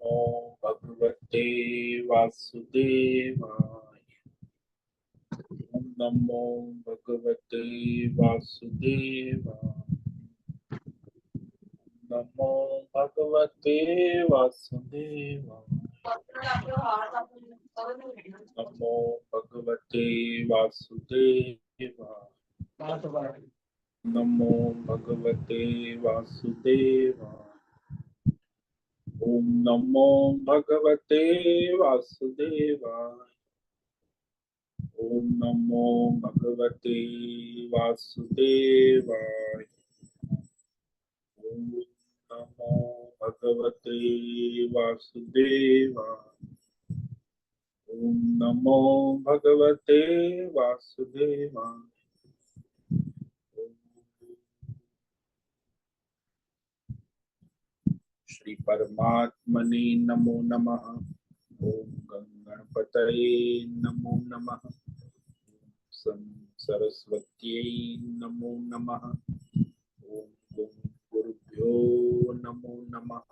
ओम भगवते वासुदेवाय। ओम नमो भगवते वासुदेवाय। नमो भगवते वासुदेवाय। नमो भगवते वासुदेवाय। नमो भगवते वासुदेवाय। ओम नमो भगवते वासुदेवाय। ओम नमो भगवते वासुदेवाय। ओम नमो भगवते वासुदेवाय। ओम नमो भगवते वासुदेवाय। श्री परमात्मने नमो नमः। ओम गणपतये नमो नमः। सरस्वत्यै नमो नमः। ओम गुरुभ्यो नमो नमः।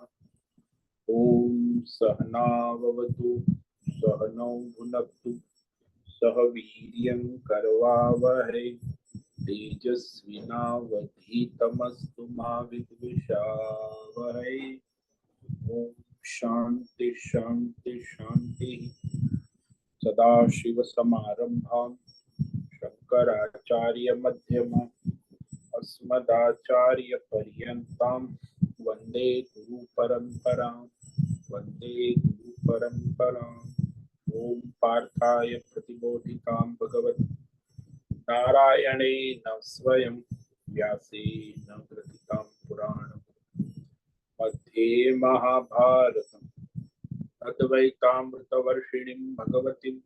ओम सहनाववतु सहनौ भुनक्तु सह वीर्यं करवावहै तेजस्विनावधीतमस्तु मा विद्विषावहै। ओम शांति शांति शांति। सदाशिव समारंभां शंकराचार्य मध्यमाम् अस्मदाचार्य पर्यन्तां वंदे गुरु परंपरां। वंदे गुरु परंपरां। ओम पार्थाय प्रतिबोधितां भगवत् नारायणेन स्वयं व्यासेन ग्रथितां पुराणं मध्ये महाभारतम् अद्वैतामृतवर्षिणीं भगवतीम्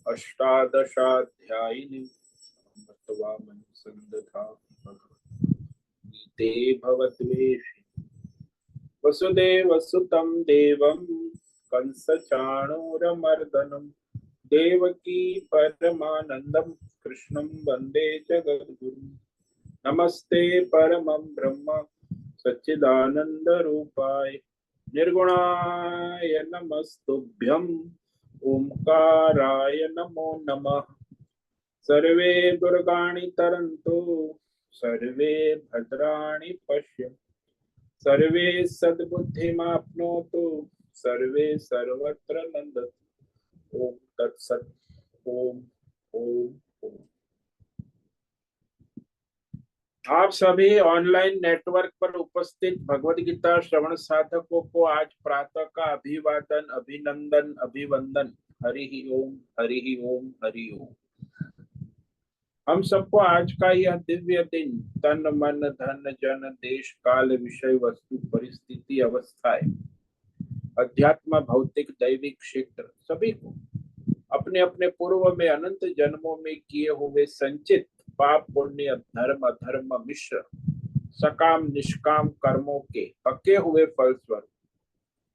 अष्टादशाध्यायिनीं अमृतवामनुसन्दधामि गीते भवद्वेषिणी वसुदेवसुतं देवं कंसचाणूरमर्दनं देवकी परमानन्दं कृष्णं वन्दे जगद्गुरुं। नमस्ते परमं ब्रह्म सच्चिदानन्दरूपाय निर्गुणाय नमस्तुभ्यं ओंकाराय नमो नमः। सर्वे दुर्गाणि तरन्तु सर्वे भद्राणि पश्यन्तु सर्वे सद्बुद्धिमाप्नोतु सर्वे सर्वत्र नन्दतु। ओम तत्सत्। ओम ओम ओम। आप सभी ऑनलाइन नेटवर्क पर उपस्थित भगवद गीता श्रवण साधकों को आज प्रातः का अभिवादन अभिनंदन अभिवंदन। हरि ओम हरि ओम हरि ओम। हम सबको आज का यह दिव्य दिन तन मन धन जन देश काल विषय वस्तु परिस्थिति अवस्थाएं अध्यात्म भौतिक दैविक क्षेत्र सभी को अपने अपने पूर्व में अनंत जन्मों में किए हुए संचित पाप पुण्य धर्म अधर्म मिश्र सकाम निष्काम कर्मों के पके हुए फलस्वरूप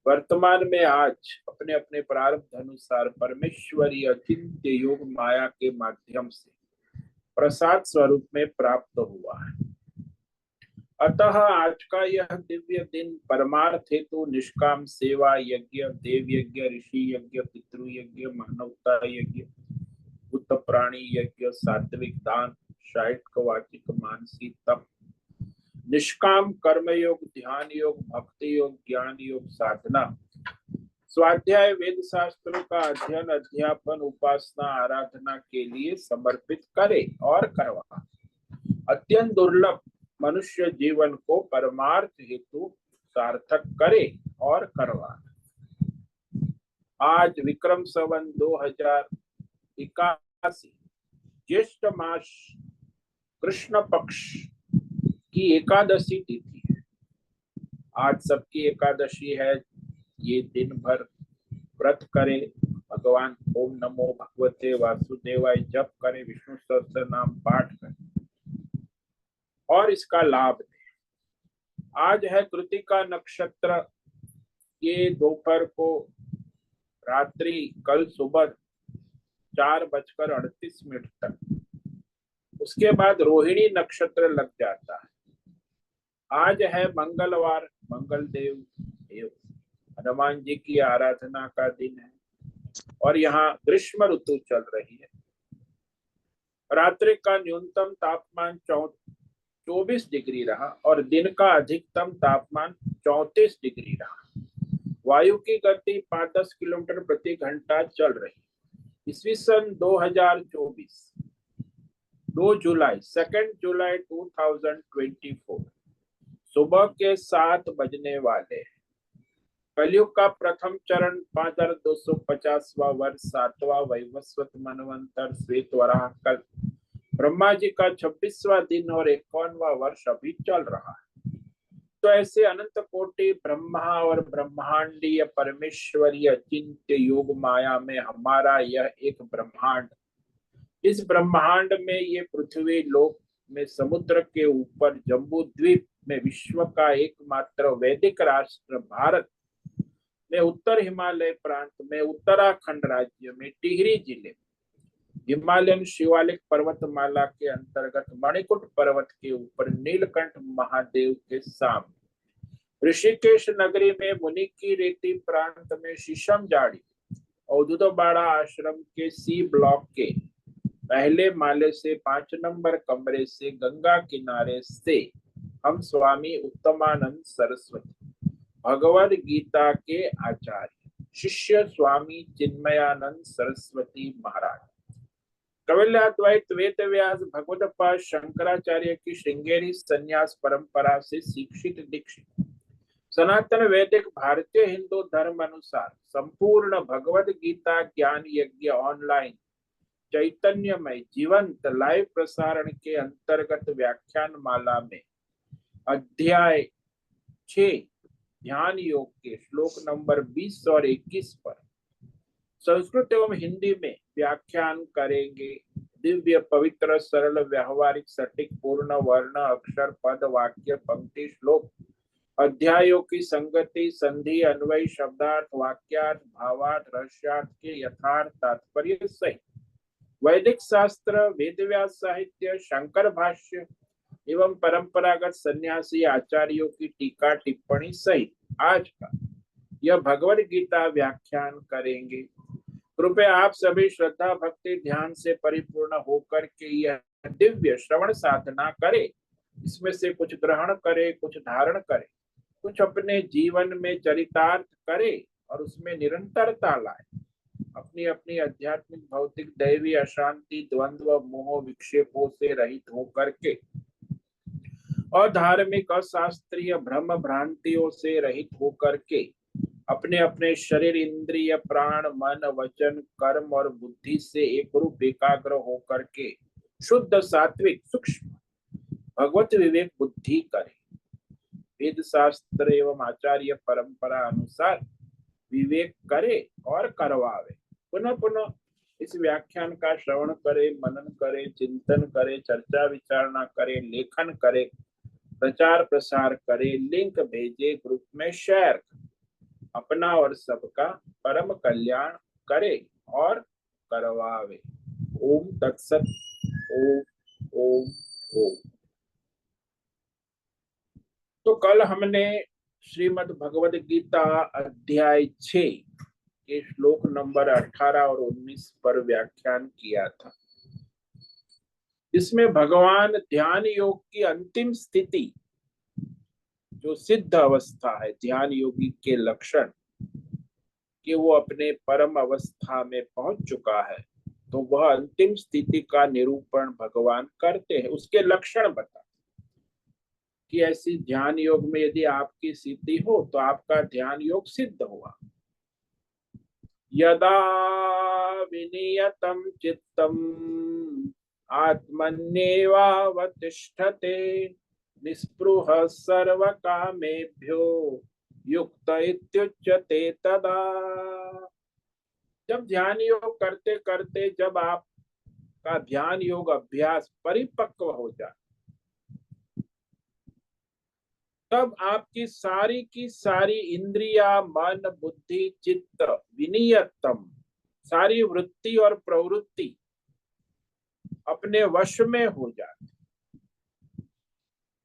वर्तमान में आज अपने अपने प्रारब्ध अनुसार परमेश्वरी अचिंत्य योग माया के माध्यम से प्रसाद स्वरूप में प्राप्त हुआ है। अतः आज का यह दिव्य दिन परमार्थ हेतु निष्काम सेवा यज्ञ देव यज्ञ ऋषि यज्ञ पितृ यज्ञ मानवता यज्ञ भूत प्राणी यज्ञ सात्विक दान शाइक वाचिक मानसी तप निष्काम कर्म योग ध्यान योग भक्ति योग ज्ञान योग साधना स्वाध्याय वेद शास्त्रों का अध्ययन अध्यापन उपासना आराधना के लिए समर्पित करे और करवा अत्यंत दुर्लभ मनुष्य जीवन को परमार्थ हेतु सार्थक करे और करवा। आज विक्रम संवत 2081 ज्येष्ठ मास कृष्ण पक्ष की एकादशी तिथि है। आज सबकी एकादशी है। ये दिन भर व्रत करे भगवान ओम नमो भगवते वासुदेवाय जप करे विष्णु सहस्त्र नाम पाठ करे और इसका लाभ दे। आज है कृतिका नक्षत्र। ये दोपहर को रात्रि कल सुबह 4:38 तक उसके बाद रोहिणी नक्षत्र लग जाता है। आज है मंगलवार मंगल देव हनुमान जी की आराधना का दिन है और यहाँ ग्रीष्म ऋतु चल रही है। रात्रि का न्यूनतम तापमान 24 डिग्री रहा और दिन का अधिकतम तापमान 34 डिग्री रहा। वायु की गति 5-10 किलोमीटर प्रति घंटा चल रही। ईस्वी सन 2024, 2 जुलाई 2024 सुबह के 7 बजने वाले। कलयुग का प्रथम चरण 5250वां वर्ष, 7वां वैवस्वत मनवंतर श्वेत वराह कल्प, ब्रह्मा जी का 26वां दिन और 51वां वर्ष अभी चल रहा है। तो ऐसे अनंत कोटि ब्रह्मा और ब्रह्मांडीय परमेश्वरीय अचिंत्य योग माया में हमारा यह एक ब्रह्मांड, इस ब्रह्मांड में ये पृथ्वी लोक में समुद्र के ऊपर जम्बू द्वीप में विश्व का एकमात्र वैदिक राष्ट्र भारत में उत्तर हिमालय प्रांत में उत्तराखंड राज्य में टिहरी जिले हिमालयन शिवालिक पर्वतमाला के अंतर्गत मणिकुट पर्वत के ऊपर नीलकंठ महादेव के सामने ऋषिकेश नगरी में मुनि की रेती प्रांत में शीशम जाड़ी औदुदबाड़ा आश्रम के सी ब्लॉक के पहले माले से 5 नंबर कमरे से गंगा किनारे से हम स्वामी उत्तमानंद सरस्वती भगवद गीता के आचार्य शिष्य स्वामी चिन्मयानंद सरस्वती महाराज कवल्याद्वैत वेद व्यास भगवदपाद शंकराचार्य की श्रृंगेरी संन्यास परंपरा से शिक्षित दीक्षित सनातन वैदिक भारतीय हिंदू धर्म अनुसार संपूर्ण भगवद गीता ज्ञान यज्ञ ऑनलाइन चैतन्यमय जीवंत लाइव प्रसारण के अंतर्गत व्याख्यान माला में अध्याय 6 ध्यान योग के श्लोक नंबर 20 और 21 पर संस्कृत एवं हिंदी में व्याख्यान करेंगे। दिव्य पवित्र सरल व्यावहारिक सटीक पूर्ण वर्ण अक्षर पद वाक्य पंक्ति श्लोक अध्यायों की संगति संधि अन्वय शब्दार्थ वाक्यार्थ भावार्थ रहस्यार्थ के यथार्थ तात्पर्य सहित वैदिक शास्त्र वेद व्यास साहित्य शंकर भाष्य एवं परंपरागत सन्यासी आचार्यों की टीका टिप्पणी सहित आज का यह भगवद गीता व्याख्यान करेंगे। कृपया आप सभी श्रद्धा भक्ति ध्यान से परिपूर्ण होकर के यह दिव्य श्रवण साधना करें। इसमें से कुछ ग्रहण करे, कुछ धारण करे, कुछ अपने जीवन में चरितार्थ करे और उसमें निरंतरता लाए। अपनी अपनी आध्यात्मिक भौतिक दैवी अशांति द्वंद्व मोह विक्षेपों से रहित होकर के और धार्मिक और शास्त्रीय भ्रम भ्रांतियों से रहित होकर के अपने अपने शरीर इंद्रिय प्राण मन वचन कर्म और बुद्धि से एक रूप एकाग्र होकर के शुद्ध सात्विक सूक्ष्म भगवत विवेक बुद्धि करें। वेद शास्त्र एवं आचार्य परंपरा अनुसार विवेक करे और करवावे। पुनः पुनः इस व्याख्यान का श्रवण करे, मनन करे, चिंतन करे, चर्चा विचारणा करे, लेखन करे, प्रचार प्रसार करे, लिंक भेजे, ग्रुप में शेयर, अपना और सबका परम कल्याण करे और करवावे। ओम तत्सत। ओम ओम ओम। तो कल हमने श्रीमद् भगवद गीता अध्याय 6 के श्लोक नंबर 18 और 19 पर व्याख्यान किया था। इसमें भगवान ध्यान योग की अंतिम स्थिति जो सिद्ध अवस्था है, ध्यान योगी के लक्षण कि वो अपने परम अवस्था में पहुंच चुका है, तो वह अंतिम स्थिति का निरूपण भगवान करते हैं। उसके लक्षण बता कि ऐसी ध्यान योग में यदि आपकी सिद्धि हो तो आपका ध्यान योग सिद्ध हुआ। यदा विनियतं चित्तम् आत्मन्येवावतिष्ठते निस्पृहः सर्वकामेभ्यो युक्त इत्युच्यते तदा। जब ध्यान योग करते करते जब आपका ध्यान योग अभ्यास परिपक्व हो जाए तब आपकी सारी की सारी इंद्रिया मन बुद्धि चित्त विनियतम सारी वृत्ति और प्रवृत्ति अपने वश में हो जाती।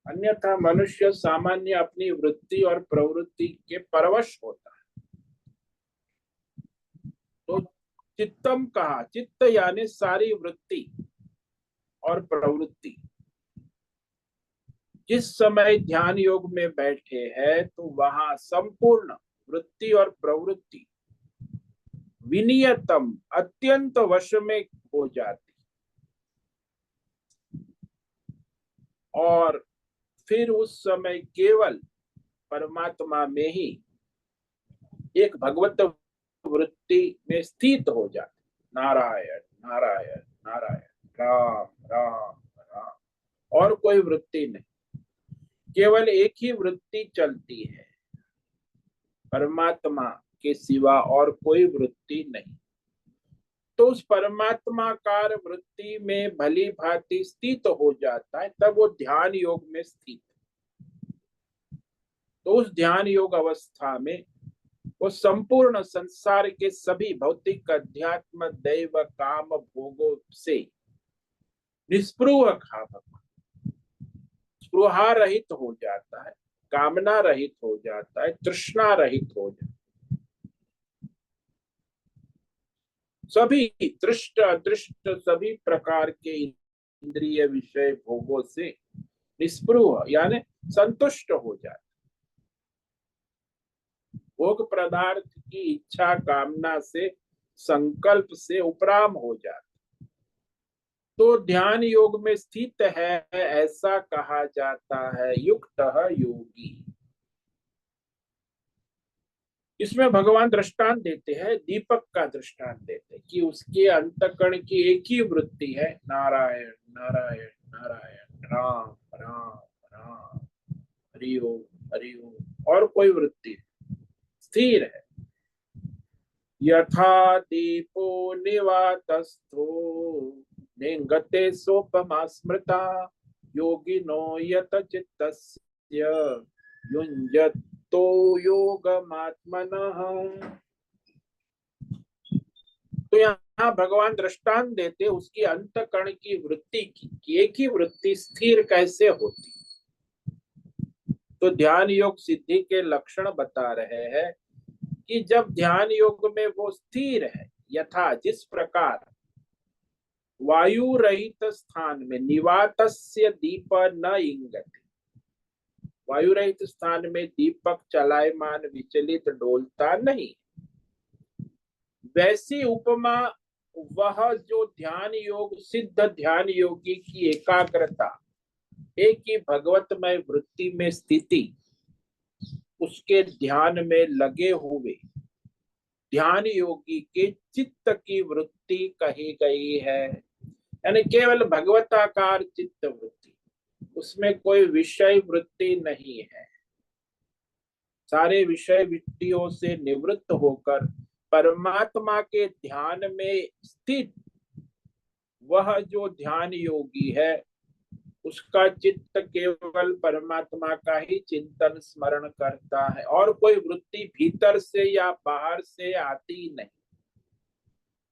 अन्यथा मनुष्य सामान्य अपनी वृत्ति और प्रवृत्ति के परवश होता है। चित्तम कहा, चित्त यानी सारी वृत्ति और प्रवृत्ति। जिस समय ध्यान योग में बैठे हैं तो वहां संपूर्ण वृत्ति और प्रवृत्ति विनियतम अत्यंत वश में हो जाती, और फिर उस समय केवल परमात्मा में ही एक भगवत वृत्ति में स्थित हो जाती। नारायण नारायण नारायण, राम राम राम, और कोई वृत्ति नहीं, केवल एक ही वृत्ति चलती है, परमात्मा के सिवा और कोई वृत्ति नहीं। तो उस परमात्माकार वृत्ति में भली भांति स्थित हो जाता है, तब वो ध्यान योग में स्थित। तो उस ध्यान योग अवस्था में वो संपूर्ण संसार के सभी भौतिक अध्यात्म दैव काम भोगों से निस्पृह स्पृहा रहित हो जाता है, कामना रहित हो जाता है, तृष्णा रहित हो जाता है। सभी दृष्ट अदृष्ट सभी प्रकार के इंद्रिय विषय भोगों से निस्पृह यानी संतुष्ट हो जाता है। भोग पदार्थ की इच्छा कामना से संकल्प से उपराम हो जाता। तो ध्यान योग में स्थित है ऐसा कहा जाता है युक्त योगी। इसमें भगवान दृष्टांत देते हैं, दीपक का दृष्टांत देते हैं कि उसके अंतकरण की एक ही वृत्ति है, नारायण नारायण नारायण, राम राम राम, हरि ओम हरि ओम, और कोई वृत्ति स्थिर है। यथा दीपो निवातस्थो निंगते सोपमा स्मृता योगिनो यत चित्तस्य युञ्जतो योगमात्मनः। तो यहाँ भगवान दृष्टांत देते उसकी अंतकरण की वृत्ति की एक ही वृत्ति स्थिर कैसे होती। तो ध्यान योग सिद्धि के लक्षण बता रहे हैं कि जब ध्यान योग में वो स्थिर है, यथा जिस प्रकार वायु रहित स्थान में निवातस्य दीप न इंगति, वायु रहित स्थान में दीपक चलायमान विचलित डोलता नहीं, वैसी उपमा वह जो ध्यान योग सिद्ध ध्यान योगी की एकाग्रता, एक ही भगवतमय वृत्ति में स्थिति, उसके ध्यान में लगे हुए ध्यान योगी के चित्त की वृत्ति कही गई है। यानी केवल भगवताकार चित्त वृत्ति, उसमें कोई विषय वृत्ति नहीं है। सारे विषय वृत्तियों से निवृत्त होकर परमात्मा के ध्यान में स्थित वह जो ध्यान योगी है, उसका चित्त केवल परमात्मा का ही चिंतन स्मरण करता है, और कोई वृत्ति भीतर से या बाहर से आती नहीं।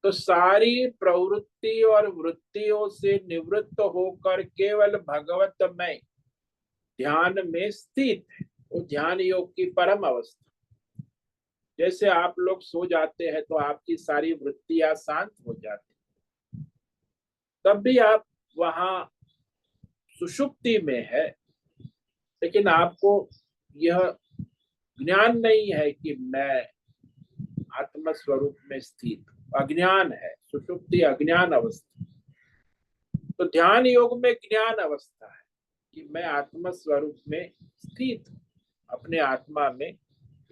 तो सारी प्रवृत्ति और वृत्तियों से निवृत्त होकर केवल भगवतमय ध्यान में स्थित है, वो ध्यान योग की परम अवस्था। जैसे आप लोग सो जाते हैं तो आपकी सारी वृत्तियां शांत हो जाती, तब भी आप वहां सुषुप्ति में है, लेकिन आपको यह ज्ञान नहीं है कि मैं आत्म स्वरूप में स्थित हूं। अज्ञान है, सुषुप्ति अज्ञान अवस्था। तो ध्यान योग में ज्ञान अवस्था है कि मैं आत्म स्वरूप में स्थित हूं, अपने आत्मा में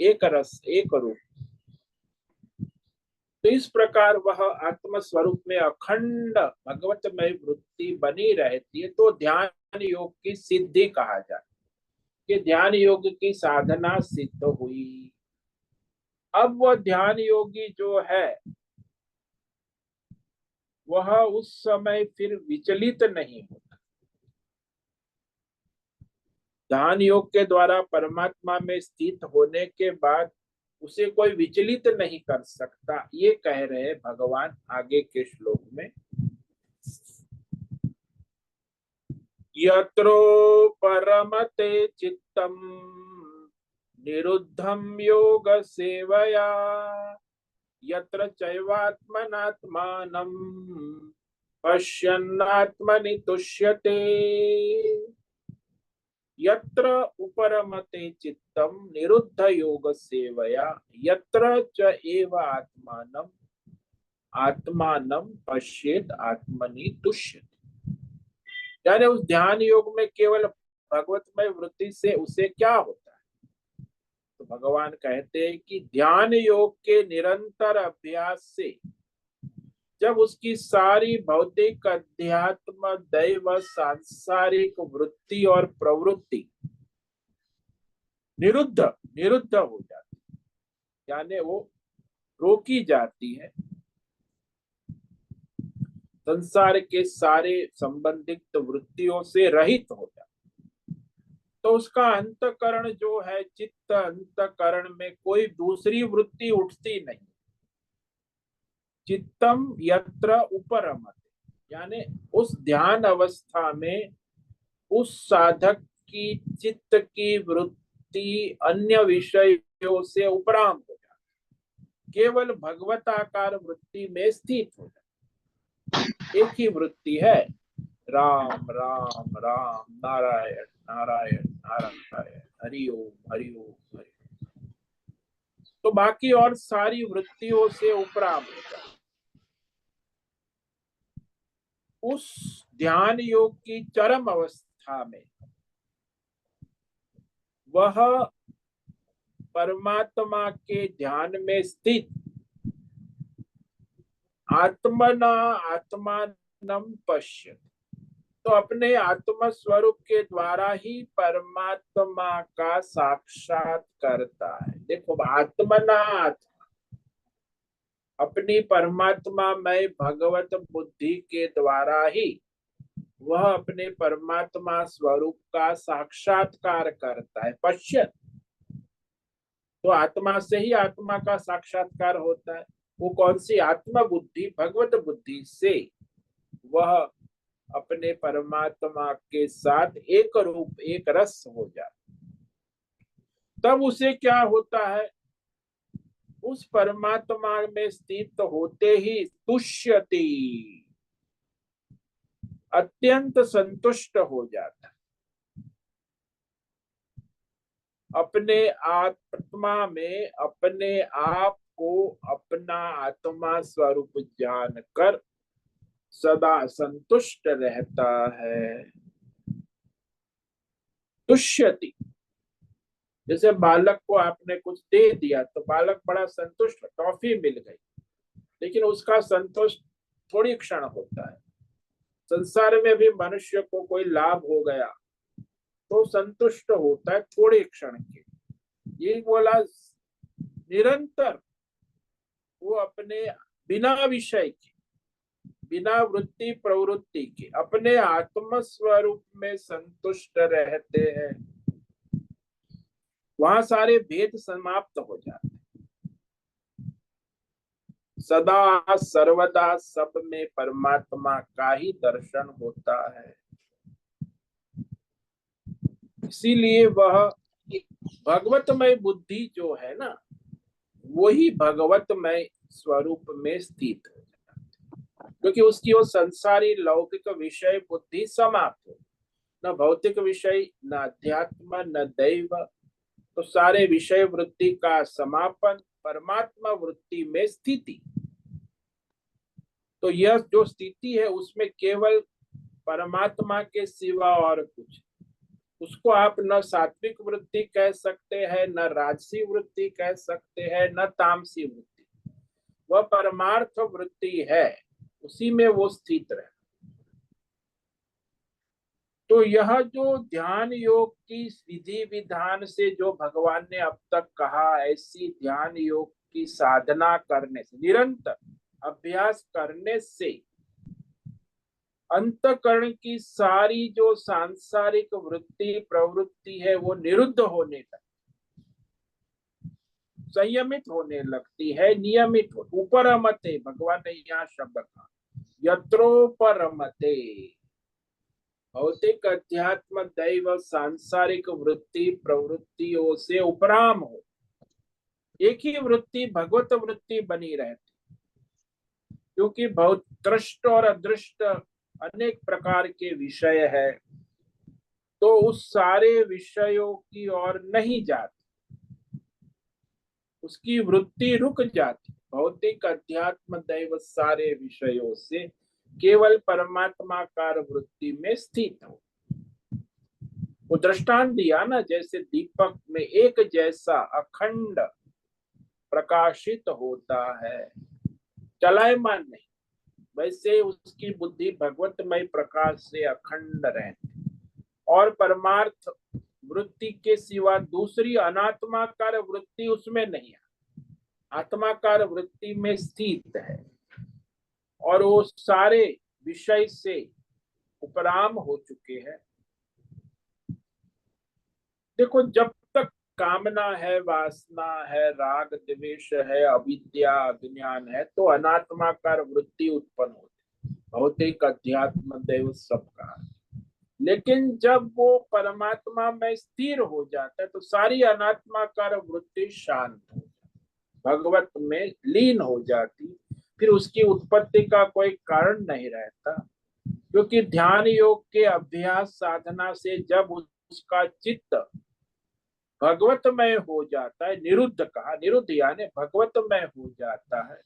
एक रस एक रूप। तो इस प्रकार वह आत्म स्वरूप में अखंड भगवतमय वृत्ति बनी रहती है। तो ध्यान योग की सिद्धि कहा जाता है कि ध्यान योग की साधना सिद्ध हुई। अब वह ध्यान योगी जो है वह उस समय फिर विचलित नहीं होता। ध्यान योग के द्वारा परमात्मा में स्थित होने के बाद उसे कोई विचलित नहीं कर सकता, ये कह रहे भगवान आगे के श्लोक में। यत्रो परमते चित्तम निरुद्धम योग सेवया यत्र चैवात्मनात्मानं पश्यन्नात्मनि तुष्यते। यत्र उपरमते चित्तम निरुद्ध योग सेवया यत्र च एव आत्मानं आत्मानं पश्येत आत्मनि तुष्यते। यानी उस ध्यान योग में केवल भगवतमय वृत्ति से उसे क्या होता है? तो भगवान कहते हैं कि ध्यान योग के निरंतर अभ्यास से जब उसकी सारी भौतिक अध्यात्म दैव सांसारिक वृत्ति और प्रवृत्ति निरुद्ध निरुद्ध हो जाती है, यानी वो रोकी जाती है, संसार के सारे संबंधित वृत्तियों से रहित हो जाती है, तो उसका अंतकरण जो है, चित्त अंतकरण में कोई दूसरी वृत्ति उठती नहीं। चित्तम यत्र उपरमते, यानी उस ध्यान अवस्था में उस साधक की चित्त की वृत्ति अन्य विषयों से उपराम हो जाती, केवल भगवताकार वृत्ति में स्थित हो जाती। एक ही वृत्ति है, राम राम राम, नारायण नारायण नारायण, हरि ओम हरि ओम हरि ओम। तो बाकी और सारी वृत्तियों से उपराम हो जाती। उस ध्यान योग की चरम अवस्था में वह परमात्मा के ध्यान में स्थित आत्मना आत्मानम पश्य, तो अपने आत्म स्वरूप के द्वारा ही परमात्मा का साक्षात करता है। देखो, आत्मना आत्मा, अपनी परमात्मा में भगवत बुद्धि के द्वारा ही वह अपने परमात्मा स्वरूप का साक्षात्कार करता है। पश्यत, तो आत्मा से ही आत्मा का साक्षात्कार होता है। वो कौन सी आत्मा बुद्धि? भगवत बुद्धि से वह अपने परमात्मा के साथ एक रूप एक रस हो जाता। तब उसे क्या होता है? उस परमात्मा में स्थित होते ही तुष्यति, अत्यंत संतुष्ट हो जाता। अपने आत्मा में अपने आप को अपना आत्मा स्वरूप जानकर सदा संतुष्ट रहता है। तुष्यति, जैसे बालक को आपने कुछ दे दिया तो बालक बड़ा संतुष्ट, टॉफी मिल गई, लेकिन उसका संतोष थोड़ी क्षण होता है। संसार में भी मनुष्य को कोई लाभ हो गया तो संतुष्ट होता है थोड़े क्षण के। ये बोला निरंतर वो अपने बिना विषय के, बिना वृत्ति प्रवृत्ति के अपने आत्म स्वरूप में संतुष्ट रहते हैं। वहां सारे भेद समाप्त हो जाते हैं। सदा सर्वदा सब में परमात्मा का ही दर्शन होता है। इसीलिए वह भगवतमय बुद्धि जो है ना, वही भगवतमय स्वरूप में स्थित हो जाता है, क्योंकि उसकी वो संसारी लौकिक विषय बुद्धि समाप्त हो, न भौतिक विषय, न अध्यात्म, न दैव, तो सारे विषय वृत्ति का समापन, परमात्मा वृत्ति में स्थिति। तो यह जो स्थिति है उसमें केवल परमात्मा के सिवा और कुछ, उसको आप न सात्विक वृत्ति कह सकते हैं, न राजसी वृत्ति कह सकते हैं, न तामसी वृत्ति, वह परमार्थ वृत्ति है, उसी में वो स्थित रहे। तो यह जो ध्यान योग की विधि विधान से जो भगवान ने अब तक कहा, ऐसी ध्यान योग की साधना करने से, निरंतर अभ्यास करने से अंतकरण की सारी जो सांसारिक वृत्ति प्रवृत्ति है वो निरुद्ध होने लगती, संयमित होने लगती है, नियमित हो। उपरमते, भगवान ने यहाँ शब्द कहा, यत्रोपरमते, भौतिक अध्यात्म दैव सांसारिक वृत्ति प्रवृत्तियों से उपराम हो, एक ही वृत्ति भगवत वृत्ति बनी रहती, क्योंकि बहुत दृष्ट और अदृष्ट अनेक प्रकार के विषय है, तो उस सारे विषयों की ओर नहीं जाती, उसकी वृत्ति रुक जाती। भौतिक अध्यात्म दैव सारे विषयों से केवल परमात्माकार वृत्ति में स्थित हो। वो दृष्टांत दिया ना, जैसे दीपक में एक जैसा अखंड प्रकाशित होता है, चलायमान नहीं, वैसे उसकी बुद्धि भगवतमय प्रकाश से अखंड रहती, और परमार्थ वृत्ति के सिवा दूसरी अनात्माकार वृत्ति उसमें नहीं है, आत्माकार वृत्ति में स्थित है, और वो सारे विषय से उपराम हो चुके हैं। देखो, जब तक कामना है, वासना है, राग द्वेष है, अविद्या अज्ञान है, तो अनात्माकार वृत्ति उत्पन्न होती, भौतिक अध्यात्म दैव सबका। लेकिन जब वो परमात्मा में स्थिर हो जाता है, तो सारी अनात्माकार वृत्ति शांत हो, भगवत में लीन हो जाती, फिर उसकी उत्पत्ति का कोई कारण नहीं रहता, क्योंकि ध्यान योग के अभ्यास साधना से जब उसका चित्त भगवतमय हो जाता है, निरुद्ध कहा, निरुद्ध यानी भगवतमय हो जाता है,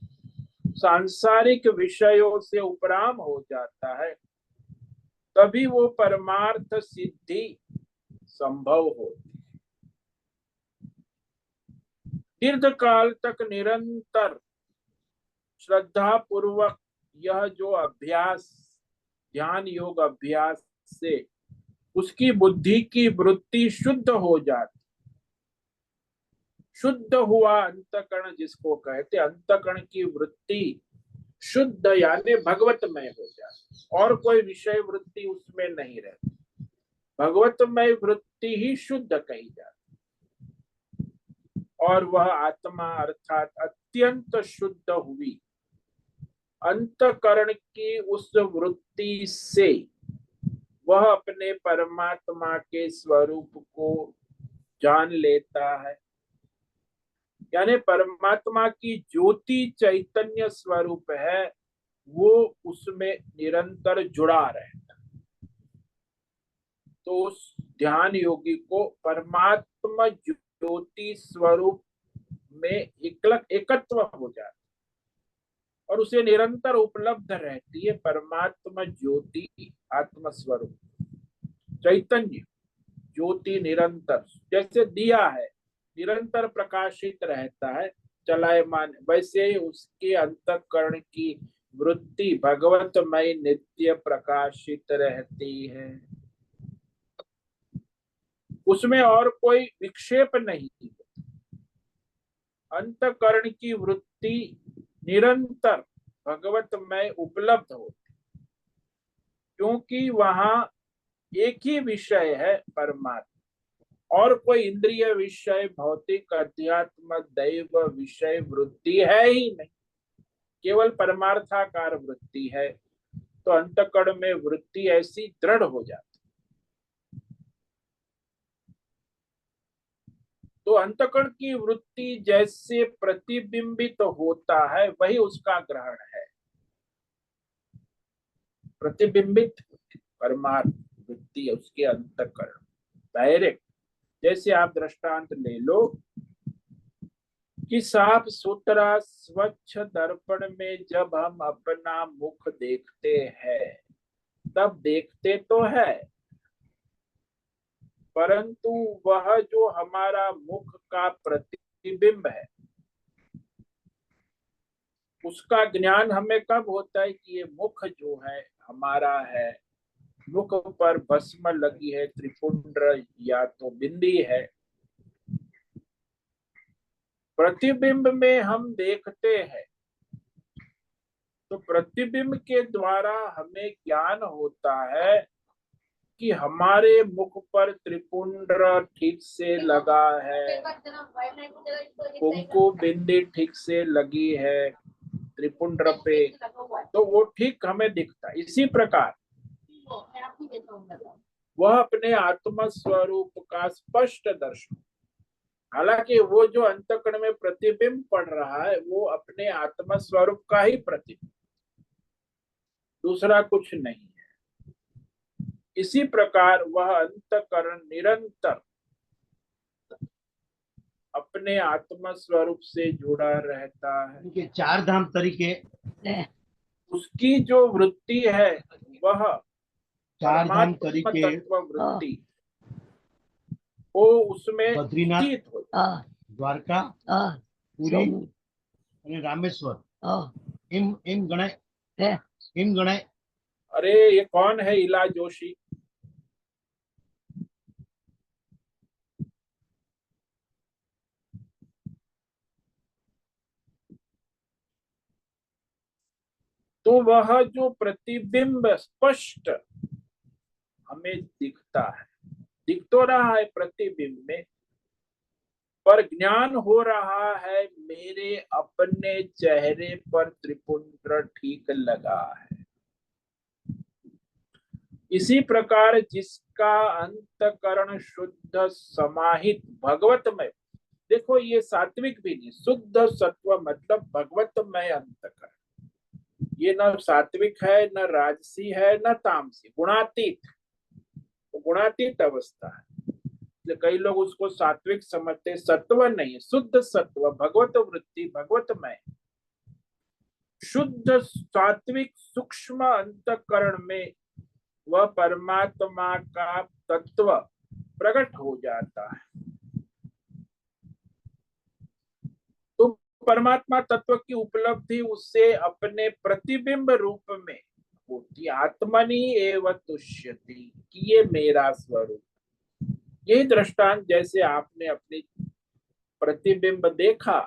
सांसारिक विषयों से उपराम हो जाता है, तभी वो परमार्थ सिद्धि संभव होती। दीर्घ काल तक निरंतर श्रद्धा पूर्वक यह जो अभ्यास, ध्यान योग अभ्यास से उसकी बुद्धि की वृत्ति शुद्ध हो जाती, शुद्ध हुआ अंतकरण जिसको कहते, अंतकरण की वृत्ति शुद्ध यानी भगवतमय हो जाती, और कोई विषय वृत्ति उसमें नहीं रहती, भगवतमय वृत्ति ही शुद्ध कही जाती, और वह आत्मा अर्थात अत्यंत शुद्ध हुई अंतकरण की उस वृत्ति से वह अपने परमात्मा के स्वरूप को जान लेता है, यानी परमात्मा की ज्योति चैतन्य स्वरूप है, वो उसमें निरंतर जुड़ा रहता। तो उस ध्यान योगी को परमात्मा ज्योति स्वरूप में एकत्व हो जाता, और उसे निरंतर उपलब्ध रहती है परमात्मा ज्योति, आत्म स्वरूप चैतन्य ज्योति निरंतर, जैसे दिया है निरंतर प्रकाशित रहता है चलायमान, वैसे ही उसके अंतःकरण की वृत्ति भगवतमय नित्य प्रकाशित रहती है, उसमें और कोई विक्षेप नहीं। अंतःकरण की वृत्ति निरंतर भगवतमय उपलब्ध होती, क्योंकि वहां एक ही विषय है परमात्मा, और कोई इंद्रिय विषय, भौतिक अध्यात्म दैव विषय वृत्ति है ही नहीं, केवल परमार्थाकार वृत्ति है। तो अंतःकरण में वृत्ति ऐसी दृढ़ हो जाती, तो अंतःकरण की वृत्ति जैसे प्रतिबिंबित होता है वही उसका ग्रहण है, प्रतिबिंबित परमार्थ वृत्ति उसके अंतःकरण डायरेक्ट। जैसे आप दृष्टांत ले लो कि साफ सुथरा स्वच्छ दर्पण में जब हम अपना मुख देखते हैं, तब देखते तो है, परंतु वह जो हमारा मुख का प्रतिबिंब है, उसका ज्ञान हमें कब होता है कि ये मुख जो है हमारा है, मुख पर भस्म लगी है, त्रिपुंड्र या तो बिंदी है, प्रतिबिंब में हम देखते हैं, तो प्रतिबिंब के द्वारा हमें ज्ञान होता है कि हमारे मुख पर त्रिपुंड्र ठीक से लगा है, कुंकु बिंदी ठीक से लगी है त्रिपुंड्र पे, तो वो ठीक हमें दिखता है। इसी प्रकार वह अपने आत्म स्वरूप का स्पष्ट दर्शन, हालांकि वो जो अंतःकरण में प्रतिबिंब पड़ रहा है वो अपने आत्मा स्वरूप का ही प्रतिबिंब, दूसरा कुछ नहीं है। इसी प्रकार वह अंतःकरण निरंतर अपने आत्मा स्वरूप से जुड़ा रहता है। इनके चार धाम तरीके, उसकी जो वृत्ति है वह चार धाम परमात्मा तरीके तत्व वृत्ति, वो उसमें बद्रीनाथ, स्थित हो। द्वारका, पुरी અને રામેશ્વર એમ ગણાય, એમ ગણાય। अरे ये कौन है इला जोशी? तो वह जो प्रतिबिंब स्पष्ट हमें दिखता है, दिख तो रहा है प्रतिबिंब में, पर ज्ञान हो रहा है मेरे अपने चेहरे पर त्रिपुंड्र ठीक लगा है। इसी प्रकार जिसका अंतकरण शुद्ध समाहित भगवतमय, देखो ये सात्विक भी नहीं, शुद्ध सत्व मतलब भगवतमय अंतकरण, ये न सात्विक है न राजसी है न तामसी, गुणातीत, तो गुणातीत अवस्था है। कई लोग उसको सात्विक समझते, सत्व नहीं, शुद्ध सत्व, भगवत वृत्ति, भगवतमय, शुद्ध सात्विक सूक्ष्म अंतकरण में वह परमात्मा का तत्व प्रकट हो जाता है। तो परमात्मा तत्व की उपलब्धि उससे अपने प्रतिबिंब रूप में होती, आत्मनि एव तुष्यति, कि ये मेरा स्वरूप। यही दृष्टांत, जैसे आपने अपनी प्रतिबिंब देखा,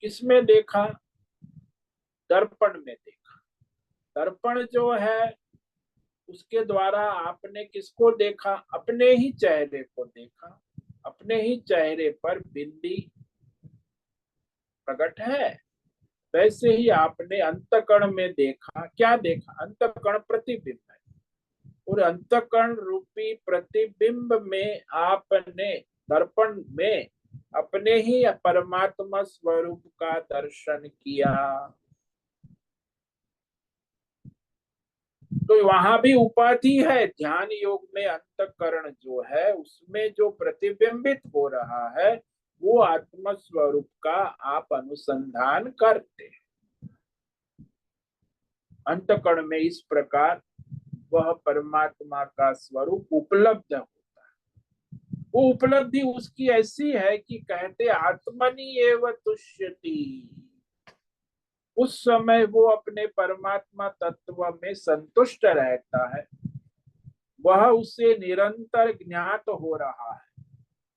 किसमें देखा? दर्पण में देखा। दर्पण जो है उसके द्वारा आपने किसको देखा? अपने ही चेहरे को देखा। अपने ही चेहरे पर बिंदी प्रकट है, वैसे ही आपने अंतकरण में देखा। क्या देखा? अंतकरण प्रतिबिंब है, और अंतकरण रूपी प्रतिबिंब में आपने दर्पण में अपने ही परमात्मा स्वरूप का दर्शन किया। तो वहां भी उपाधि है। ध्यान योग में अंतकरण जो है उसमें जो प्रतिबिंबित हो रहा है वो आत्म स्वरूप का आप अनुसंधान करते हैं। अंतकरण में इस प्रकार वह परमात्मा का स्वरूप उपलब्ध होता है। वो उपलब्धि उसकी ऐसी है कि कहते आत्मनि एव तुष्यति, उस समय वो अपने परमात्मा तत्व में संतुष्ट रहता है। वह उसे निरंतर ज्ञात हो रहा है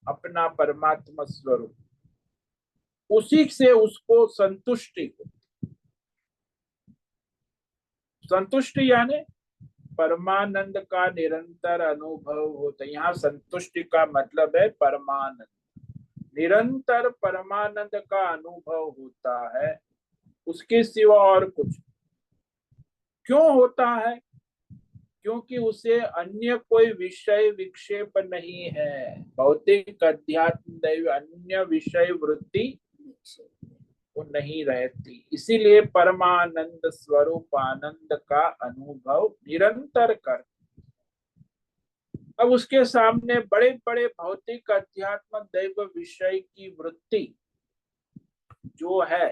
अपना परमात्मा स्वरूप, उसी से उसको संतुष्टि होती। संतुष्टि यानी परमानंद का निरंतर अनुभव होता है। यहाँ संतुष्टि का मतलब है परमानंद, निरंतर परमानंद का अनुभव होता है, उसके सिवा और कुछ। क्यों होता है? क्योंकि उसे अन्य कोई विषय विक्षेप नहीं है। भौतिक अध्यात्म दैव अन्य विषय वृत्ति वो नहीं रहती, इसीलिए परमानंद स्वरूप आनंद का अनुभव निरंतर कर। अब उसके सामने बड़े बड़े भौतिक अध्यात्म दैव विषय की वृत्ति जो है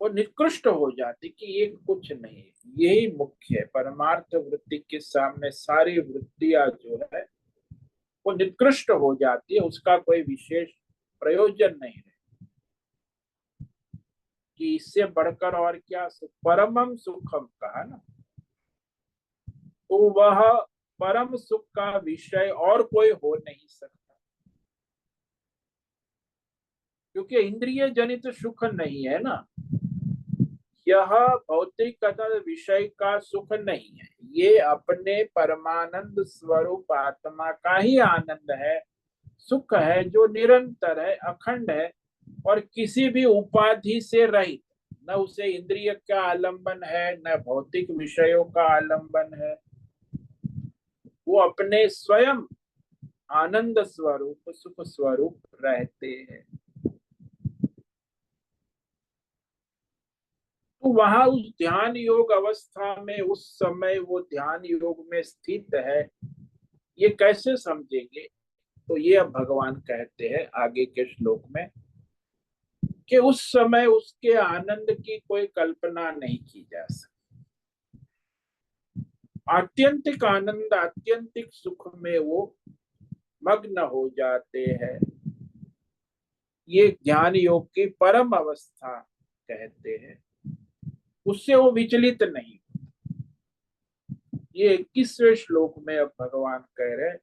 वो निकृष्ट हो जाती कि ये कुछ नहीं। यही मुख्य है, परमार्थ वृत्ति के सामने सारी वृत्तियां जो है वो निकृष्ट हो जाती है, उसका कोई विशेष प्रयोजन नहीं है कि इससे बढ़कर और क्या सुख, परमम सुखम कहा ना, तो वह परम सुख का विषय और कोई हो नहीं सकता, क्योंकि इंद्रिय जनित सुख नहीं है ना, यह भौतिक विषय का सुख नहीं है, ये अपने परमानंद स्वरूप आत्मा का ही आनंद है, सुख है, जो निरंतर है, अखंड है, और किसी भी उपाधि से रहित। न उसे इंद्रिय का आलंबन है न भौतिक विषयों का आलंबन है, वो अपने स्वयं आनंद स्वरूप सुख स्वरूप रहते हैं। तो वहां उस ध्यान योग अवस्था में उस समय वो ध्यान योग में स्थित है, ये कैसे समझेंगे? तो ये अब भगवान कहते हैं आगे के श्लोक में कि उस समय उसके आनंद की कोई कल्पना नहीं की जा सकती। आत्यंतिक आनंद आत्यंतिक सुख में वो मग्न हो जाते हैं। ये ज्ञान योग की परम अवस्था कहते हैं। उससे वो विचलित नहीं। ये 21वें श्लोक में अब भगवान कह रहे हैं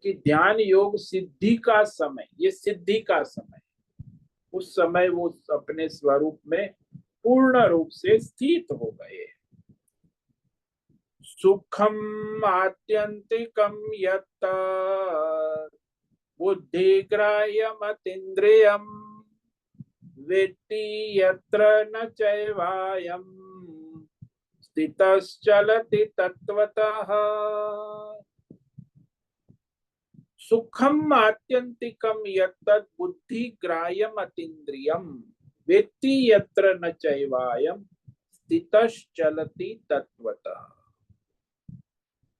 कि ध्यान योग सिद्धि का समय, ये सिद्धि का समय, उस समय वो अपने स्वरूप में पूर्ण रूप से स्थित हो गए। सुखम आत्यंतिकम यत् बुद्धिग्राह्यमतीन्द्रियम् वेत्ति यत्र न चैवायम् स्थितश्चलति तत्वतः। सुखम आत्यंतिकम यत्तद् बुद्धिग्राह्यमतीन्द्रियम् वेत्ति यत्र न चैवायम् स्थितश्चलति तत्वतः।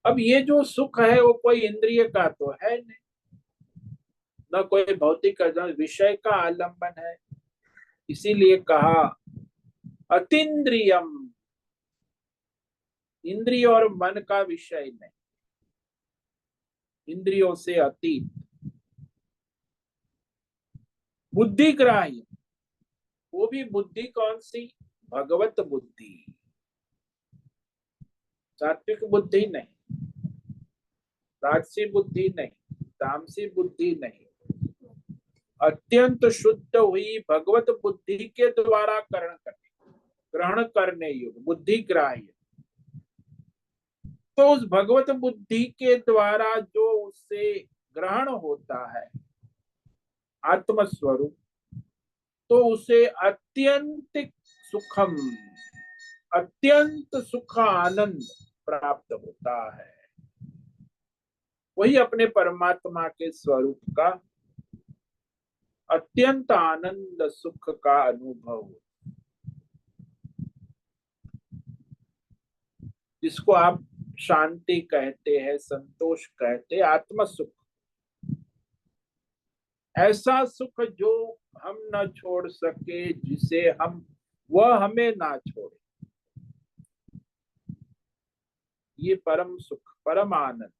अब ये जो सुख है वो कोई इंद्रिय का तो है नहीं, न कोई भौतिक विषय का आलंबन है। इसीलिए कहा अतीन्द्रियम, इंद्रिय और मन का विषय नहीं, इंद्रियों से अतीत। बुद्धिग्राह्य, वो भी बुद्धि कौन सी? भगवत बुद्धि, सात्विक बुद्धि नहीं, राजसी बुद्धि नहीं, तामसी बुद्धि नहीं, अत्यंत शुद्ध हुई भगवत बुद्धि के द्वारा ग्रहण करने योग्य बुद्धि ग्राह्य। तो उस भगवत बुद्धि के द्वारा जो उससे ग्रहण होता है आत्मस्वरूप, तो उसे अत्यंत सुखम, अत्यंत सुख आनंद प्राप्त होता है। वही अपने परमात्मा के स्वरूप का अत्यंत आनंद सुख का अनुभव, जिसको आप शांति कहते हैं, संतोष कहते हैं, आत्म सुख। ऐसा सुख जो हम न छोड़ सके, जिसे हम, वह हमें ना छोड़े, ये परम सुख, परम आनंद।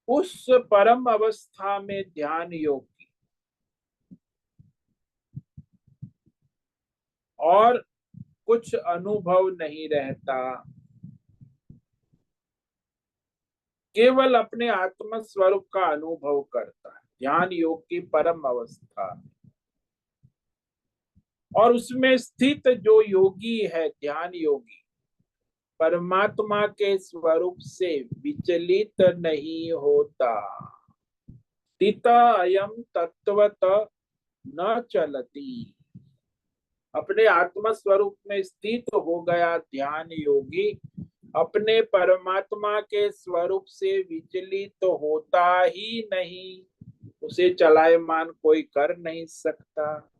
उस परम अवस्था में ध्यान योग की और कुछ अनुभव नहीं रहता, केवल अपने आत्म स्वरूप का अनुभव करता है ध्यान योग की परम अवस्था में। और उसमें स्थित जो योगी है, ध्यान योगी, परमात्मा के स्वरूप से विचलित नहीं होता। स्थित अयम तत्वत न चलती, अपने आत्म स्वरूप में स्थित हो गया ध्यान योगी, अपने परमात्मा के स्वरूप से विचलित तो होता ही नहीं, उसे चलायमान कोई कर नहीं सकता।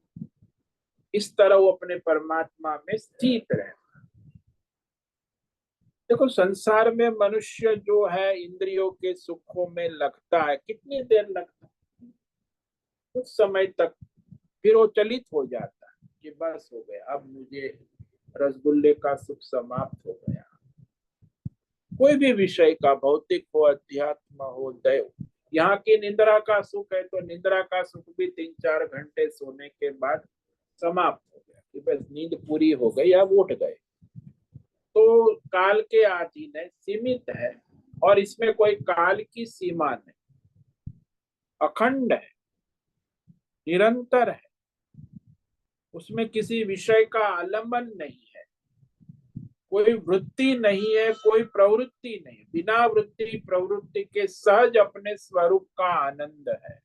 इस तरह वो अपने परमात्मा में स्थित रहता। देखो, संसार में मनुष्य जो है इंद्रियों के सुखों में लगता है, कितनी देर लगता है? कुछ समय तक, फिर वो चलित हो जाता है कि बस हो गया, अब मुझे रसगुल्ले का सुख समाप्त हो गया। कोई भी विषय का, भौतिक हो, अध्यात्म हो, दैव, यहाँ की निद्रा का सुख है तो निद्रा का सुख भी 3-4 घंटे सोने के बाद समाप्त हो गया कि बस नींद पूरी हो गई, अब उठ गए। तो काल के अधीन है, सीमित है, और इसमें कोई काल की सीमा नहीं, अखंड है, निरंतर है, उसमें किसी विषय का आलंबन नहीं है, कोई वृत्ति नहीं है, कोई प्रवृत्ति नहीं, बिना वृत्ति प्रवृत्ति के सहज अपने स्वरूप का आनंद है।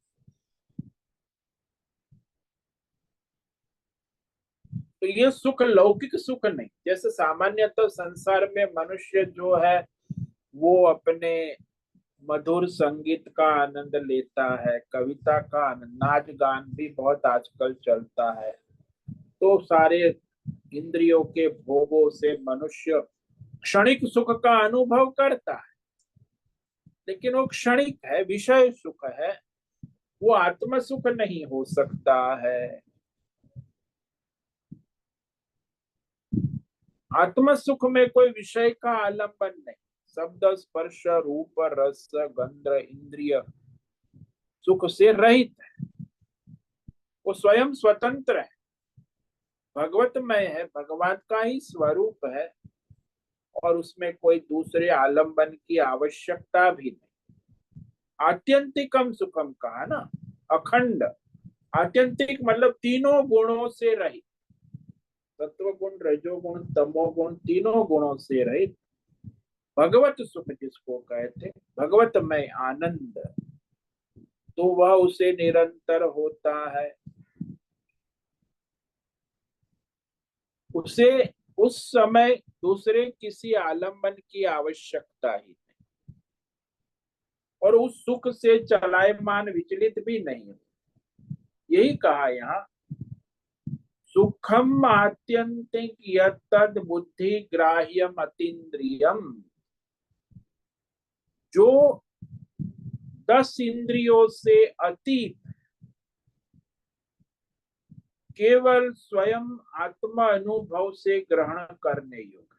तो ये सुख लौकिक सुख नहीं, जैसे सामान्यतः संसार में मनुष्य जो है वो अपने मधुर संगीत का आनंद लेता है, कविता का आनंद, नाच गान भी बहुत आजकल चलता है। तो सारे इंद्रियों के भोगों से मनुष्य क्षणिक सुख का अनुभव करता है, लेकिन वो क्षणिक है, विषय सुख है, वो आत्म सुख नहीं हो सकता है। आत्म सुख में कोई विषय का आलंबन नहीं, शब्द स्पर्श रूप रस गंध इंद्रिय सुख से रहित है, वो स्वयं स्वतंत्र है, भगवतमय है, भगवान का ही स्वरूप है, और उसमें कोई दूसरे आलंबन की आवश्यकता भी नहीं। आत्यंतिकम सुखम कहा ना, अखंड। आत्यंतिक मतलब तीनों गुणों से रहित, सत्व गुण रजोगुण तमोगुण तीनों गुणों से रहित भगवत सुख जिसको कहते, भगवतमय आनंद, तो वह उसे निरंतर होता है। उसे उस समय दूसरे किसी आलंबन की आवश्यकता ही नहीं, और उस सुख से चलायमान विचलित भी नहीं। यही कहा यहाँ, सुखम आत्यंतिक यत्तद बुद्धि ग्राह्यम अतीन्द्रियम। जो 10 इंद्रियों से अतीत, केवल स्वयं आत्मा अनुभव से ग्रहण करने योग्य,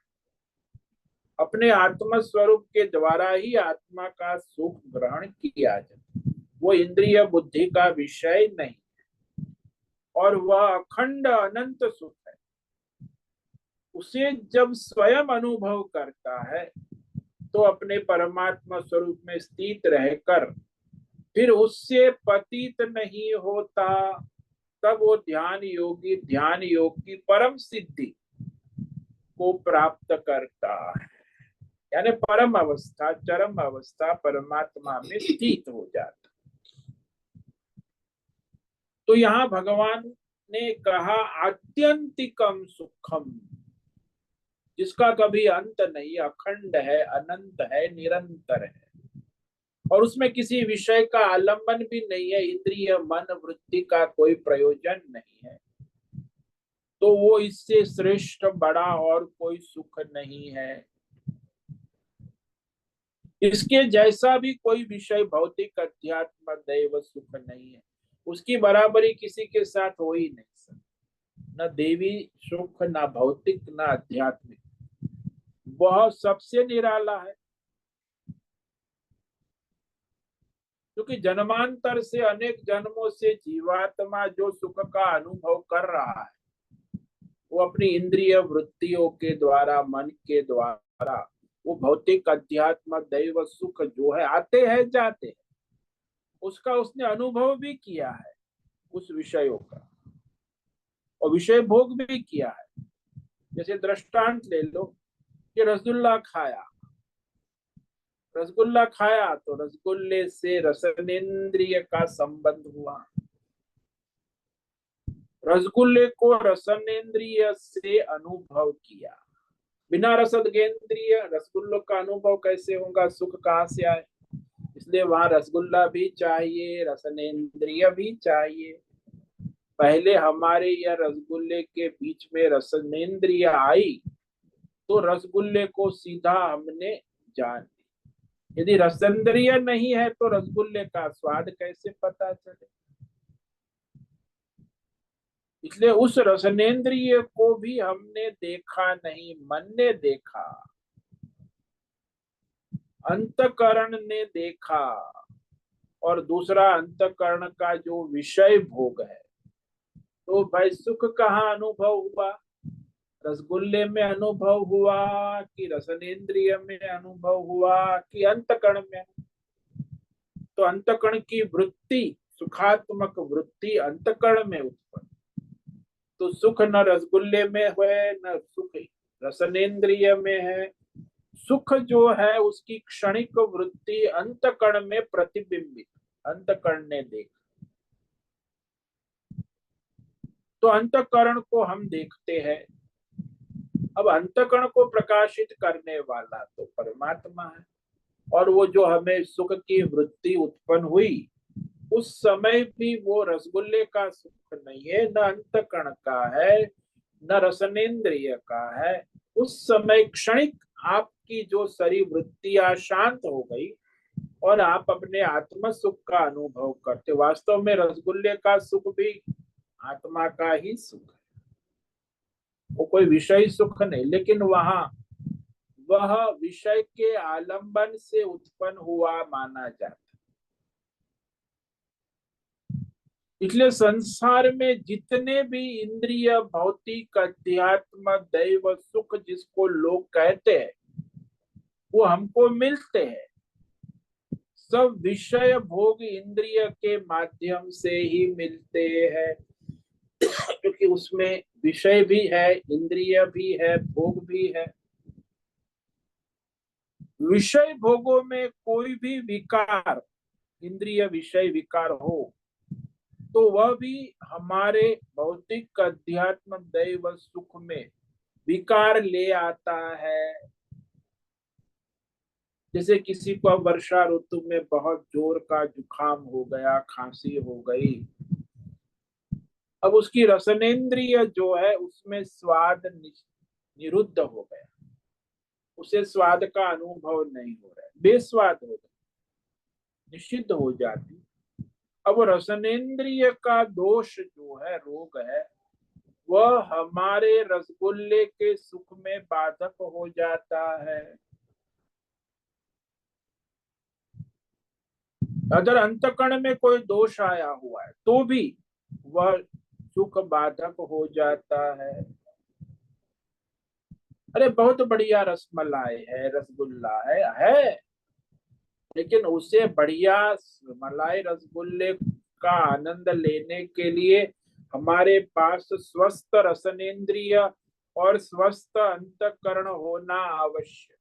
अपने आत्म स्वरूप के द्वारा ही आत्मा का सुख ग्रहण किया जाए, वो इंद्रिय बुद्धि का विषय नहीं, और वह अखंड अनंत सुख है। उसे जब स्वयं अनुभव करता है तो अपने परमात्मा स्वरूप में स्थित रहकर फिर उससे पतित नहीं होता, तब वो ध्यान योगी ध्यान योग की परम सिद्धि को प्राप्त करता है, यानी परम अवस्था चरम अवस्था परमात्मा में स्थित हो जाता। तो यहाँ भगवान ने कहा आत्यंतिकम सुखम, जिसका कभी अंत नहीं, अखंड है, अनंत है, निरंतर है, और उसमें किसी विषय का आलंबन भी नहीं है, इंद्रिय मन वृत्ति का कोई प्रयोजन नहीं है। तो वो इससे श्रेष्ठ बड़ा और कोई सुख नहीं है। इसके जैसा भी कोई विषय भौतिक अध्यात्म दैव सुख नहीं है, उसकी बराबरी किसी के साथ हो ही नहीं सकती, न देवी सुख, न भौतिक, न आध्यात्मिक, वह सबसे निराला है। क्योंकि जन्मांतर से अनेक जन्मों से जीवात्मा जो सुख का अनुभव कर रहा है, वो अपनी इंद्रिय वृत्तियों के द्वारा, मन के द्वारा, वो भौतिक अध्यात्म दैव सुख जो है आते हैं जाते हैं, उसका उसने अनुभव भी किया है, उस विषयों का, और विषय भोग भी किया है। जैसे दृष्टांत ले लो कि रसगुल्ला खाया, रसगुल्ला खाया तो रसगुल्ले से रसनेन्द्रिय का संबंध हुआ, रसगुल्ले को रसनेन्द्रिय से अनुभव किया। बिना रसदगेंद्रिय रसगुल्लों का अनुभव कैसे होगा, सुख कहाँ से आए? इसलिए वहां रसगुल्ला भी चाहिए, रसनेन्द्रिय भी चाहिए। पहले हमारे या रसगुल्ले के बीच में रसनेन्द्रिय आई तो रसगुल्ले को सीधा हमने जान लिया। यदि रसेंद्रिय नहीं है तो रसगुल्ले का स्वाद कैसे पता चले? इसलिए उस रसनेन्द्रिय को भी हमने देखा नहीं, मन ने देखा, अंतकरण ने देखा, और दूसरा अंतकरण का जो विषय भोग है। तो भाई सुख कहाँ अनुभव हुआ? रसगुल्ले में अनुभव हुआ कि रसनेन्द्रिय में अनुभव हुआ कि अंतकरण में? तो अंतकरण की वृत्ति, सुखात्मक वृत्ति अंतकरण में उत्पन्न, तो सुख न रसगुल्ले में है न सुख रसनेन्द्रिय में है। सुख जो है उसकी क्षणिक वृत्ति अंतकरण में प्रतिबिंबित, अंतकरण ने देखा। तो अंतकरण को हम देखते हैं। अब अंतकरण को प्रकाशित करने वाला तो परमात्मा है, और वो जो हमें सुख की वृत्ति उत्पन्न हुई, उस समय भी वो रसगुल्ले का सुख नहीं है, न अंतकण का है, न रसनेन्द्रिय का है। उस समय क्षणिक आपकी जो सारी वृत्तियां शांत हो गई और आप अपने आत्म सुख का अनुभव करते। वास्तव में रसगुल्ले का सुख भी आत्मा का ही सुख है, वो कोई विषय सुख नहीं, लेकिन वहां वह विषय के आलंबन से उत्पन्न हुआ माना जाता है। इसलिए संसार में जितने भी इंद्रिय, भौतिक, अध्यात्म, दैव सुख जिसको लोग कहते हैं, वो हमको मिलते हैं, सब विषय भोग इंद्रिय के माध्यम से ही मिलते हैं। क्योंकि उसमें विषय भी है, इंद्रिय भी है, भोग भी है। विषय भोगों में कोई भी विकार, इंद्रिय विषय विकार हो, तो वह भी हमारे भौतिक, अध्यात्म, दैव सुख में विकार ले आता है। जैसे किसी को वर्षा ऋतु में बहुत जोर का जुकाम हो गया, खांसी हो गई, अब उसकी रसनेन्द्रिय जो है उसमें स्वाद निरुद्ध हो गया, उसे स्वाद का अनुभव नहीं हो रहा है, बेस्वाद हो गया, निषिद्ध हो जाती। अब रसनेन्द्रिय का दोष जो है, रोग है, वह हमारे रसगुल्ले के सुख में बाधक हो जाता है। अगर अंतकण में कोई दोष आया हुआ है तो भी वह सुख बाधक हो जाता है। अरे बहुत बढ़िया रसमलाई है, रसगुल्ला है, लेकिन उसे बढ़िया मलाई रसगुल्ले का आनंद लेने के लिए हमारे पास स्वस्थ रसनेन्द्रिय और स्वस्थ अंतकरण होना आवश्यक।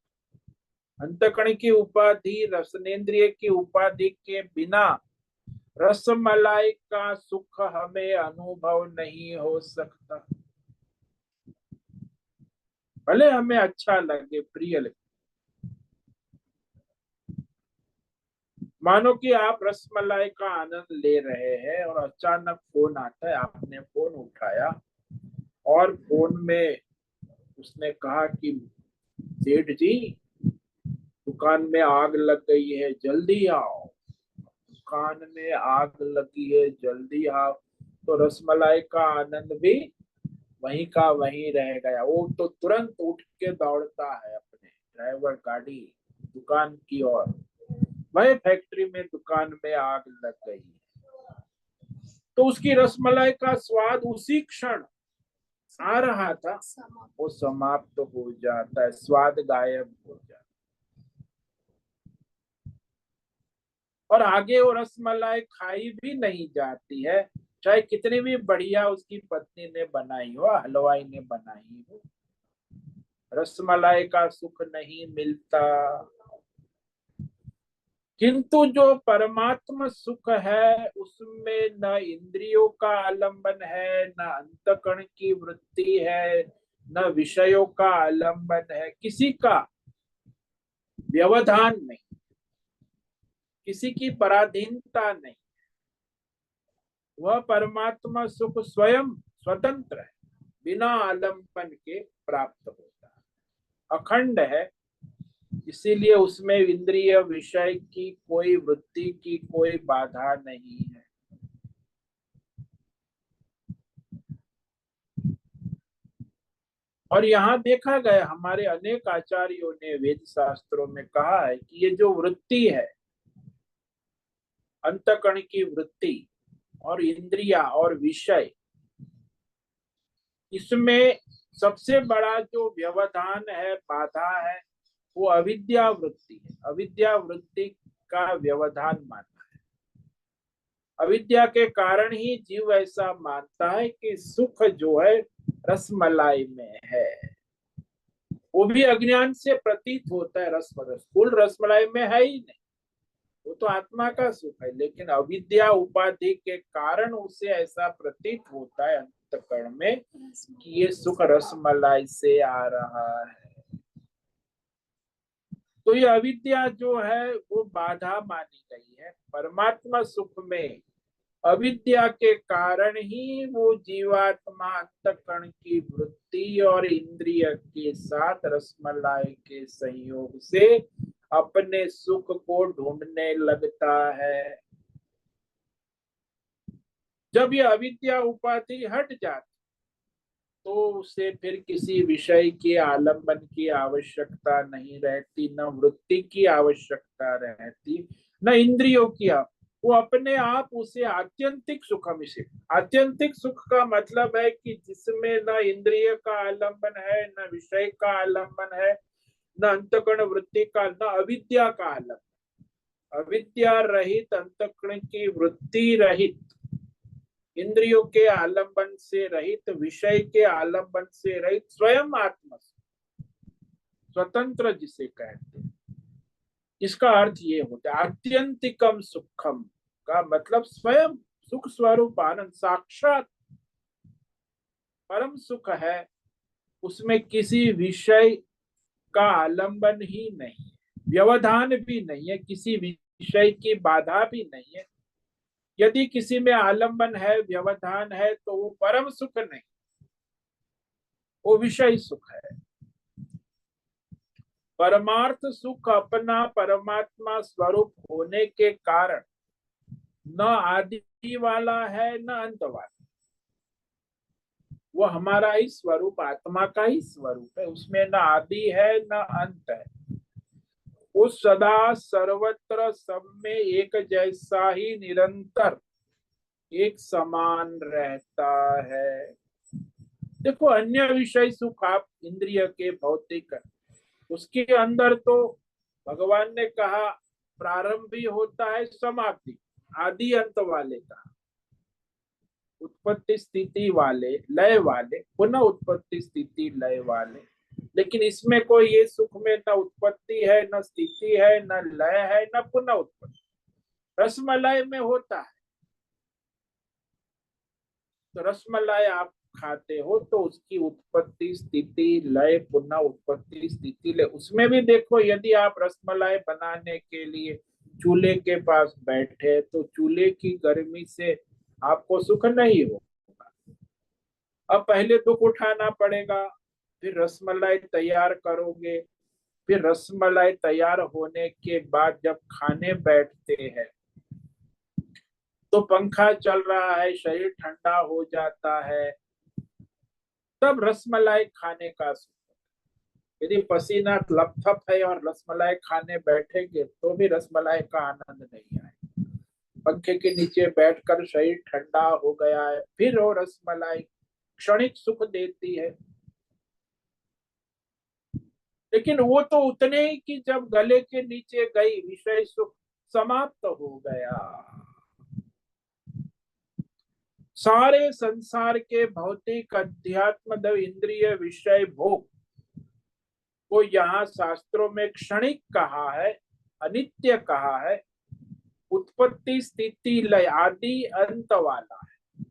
अंतकण की उपाधि, रसनेन्द्रिय की उपाधि के बिना रसमलाई का सुख हमें अनुभव नहीं हो सकता। भले हमें अच्छा लगे, प्रिय लगे। मानो कि आप रसमलाई का आनंद ले रहे हैं और अचानक फोन आता है, आपने फोन उठाया और फोन में उसने कहा कि सेठ जी, दुकान में आग लग गई है, जल्दी आओ। दुकान में आग लगी है, जल्दी आओ। तो रसमलाई का आनंद भी वहीं का वहीं रह गया। वो तो तुरंत उठ के दौड़ता है अपने ड्राइवर गाड़ी दुकान की ओर। वही फैक्ट्री में, दुकान में आग लग गई, तो उसकी रसमलाई का स्वाद उसी क्षण आ रहा था, वो समाप्त हो जाता है, स्वाद गायब हो जाता है। और आगे वो रसमलाई खाई भी नहीं जाती है, चाहे कितनी भी बढ़िया उसकी पत्नी ने बनाई हो, हलवाई ने बनाई हो, रसमलाई का सुख नहीं मिलता। किंतु जो परमात्मा सुख है, उसमें न इंद्रियों का आलंबन है, न अंतकण की वृत्ति है, न विषयों का आलंबन है, किसी का व्यवधान नहीं, किसी की पराधीनता नहीं। वह परमात्मा सुख स्वयं स्वतंत्र है, बिना आलंबन के प्राप्त होता है, अखंड है। इसीलिए उसमें इंद्रिय विषय की कोई वृत्ति की कोई बाधा नहीं है। और यहाँ देखा गया, हमारे अनेक आचार्यों ने वेद शास्त्रों में कहा है कि ये जो वृत्ति है, अंतकण की वृत्ति और इंद्रिया और विषय, इसमें सबसे बड़ा जो व्यवधान है, बाधा है, वो अविद्या वृत्ति है। अविद्या वृत्ति का व्यवधान मानना है। अविद्या के कारण ही जीव ऐसा मानता है कि सुख जो है रसमलाई में है। वो भी अज्ञान से प्रतीत होता है, फुल रसमलाई में है ही नहीं, वो तो आत्मा का सुख है, लेकिन अविद्या उपाधि के कारण उसे ऐसा प्रतीत होता है अंतकरण में कि ये सुख रसमलाई से आ रहा है। तो ये अविद्या जो है वो बाधा मानी गई है। परमात्मा सुख में अविद्या के कारण ही वो जीवात्मा अंतःकरण की वृत्ति और इंद्रिय के साथ रसमलाई के संयोग से अपने सुख को ढूंढने लगता है। जब ये अविद्या उपाधि हट जाती तो उसे फिर किसी विषय के आलंबन की आवश्यकता नहीं रहती, न वृत्ति की आवश्यकता रहती, न इंद्रियों की। वो अपने आप उसे आत्यंतिक सुख मिले। आत्यंतिक सुख का मतलब है कि जिसमें न इंद्रिय का आलंबन है, न विषय का आलंबन है, न अंतःकरण वृत्ति का, न अविद्या का आलंबन। अविद्या रहित, अंतःकरण की वृत्ति रहित, इंद्रियों के आलंबन से रहित, विषय के आलंबन से रहित स्वयं आत्मा स्वतंत्र जिसे कहते हैं। इसका अर्थ ये होता है आत्यंतिकम सुखम का मतलब स्वयं सुख स्वरूप आनंद, साक्षात परम सुख है। उसमें किसी विषय का आलंबन ही नहीं है, व्यवधान भी नहीं है, किसी विषय की बाधा भी नहीं है। यदि किसी में आलंबन है, व्यवधान है, तो वो परम सुख नहीं, वो विषय सुख है। परमार्थ सुख अपना परमात्मा स्वरूप होने के कारण न आदि वाला है न अंत वाला। वो हमारा ही स्वरूप, आत्मा का ही स्वरूप है, उसमें न आदि है न अंत है। वो सदा सर्वत्र सब में एक जैसा ही निरंतर एक समान रहता है। देखो अन्य विषय सुख आप इंद्रिय के भौतिक, उसके अंदर तो भगवान ने कहा प्रारंभ भी होता है, समाप्ति, आदि अंत वाले का, उत्पत्ति स्थिति वाले, लय वाले, पुनः उत्पत्ति स्थिति लय वाले। लेकिन इसमें कोई ये सुख में न उत्पत्ति है, न स्थिति है, न लय है, न पुनः उत्पत्ति। रसमलाई में होता है, तो रसमलाई आप खाते हो तो उसकी उत्पत्ति स्थिति लय, पुनः उत्पत्ति स्थिति लय। उसमें भी देखो, यदि आप रसमलाई बनाने के लिए चूल्हे के पास बैठे तो चूल्हे की गर्मी से आपको सुख नहीं होगा। अब पहले दुख उठाना पड़ेगा, फिर रसमलाई तैयार करोगे, फिर रसमलाई तैयार होने के बाद जब खाने बैठते हैं तो पंखा चल रहा है, शरीर ठंडा हो जाता है, तब रसमलाई खाने का सुख। यदि पसीना लपथप है और रसमलाई खाने बैठेंगे तो भी रसमलाई का आनंद नहीं आए। पंखे के नीचे बैठकर शरीर ठंडा हो गया है, फिर वो रसमलाई क्षणिक सुख देती है, लेकिन वो तो उतने ही कि जब गले के नीचे गई विषय सुख समाप्त हो गया। सारे संसार के भौतिक, अध्यात्म, इंद्रिय, विषय, भोग को यहाँ शास्त्रों में क्षणिक कहा है, अनित्य कहा है, उत्पत्ति स्थिति लय आदि अंत वाला है।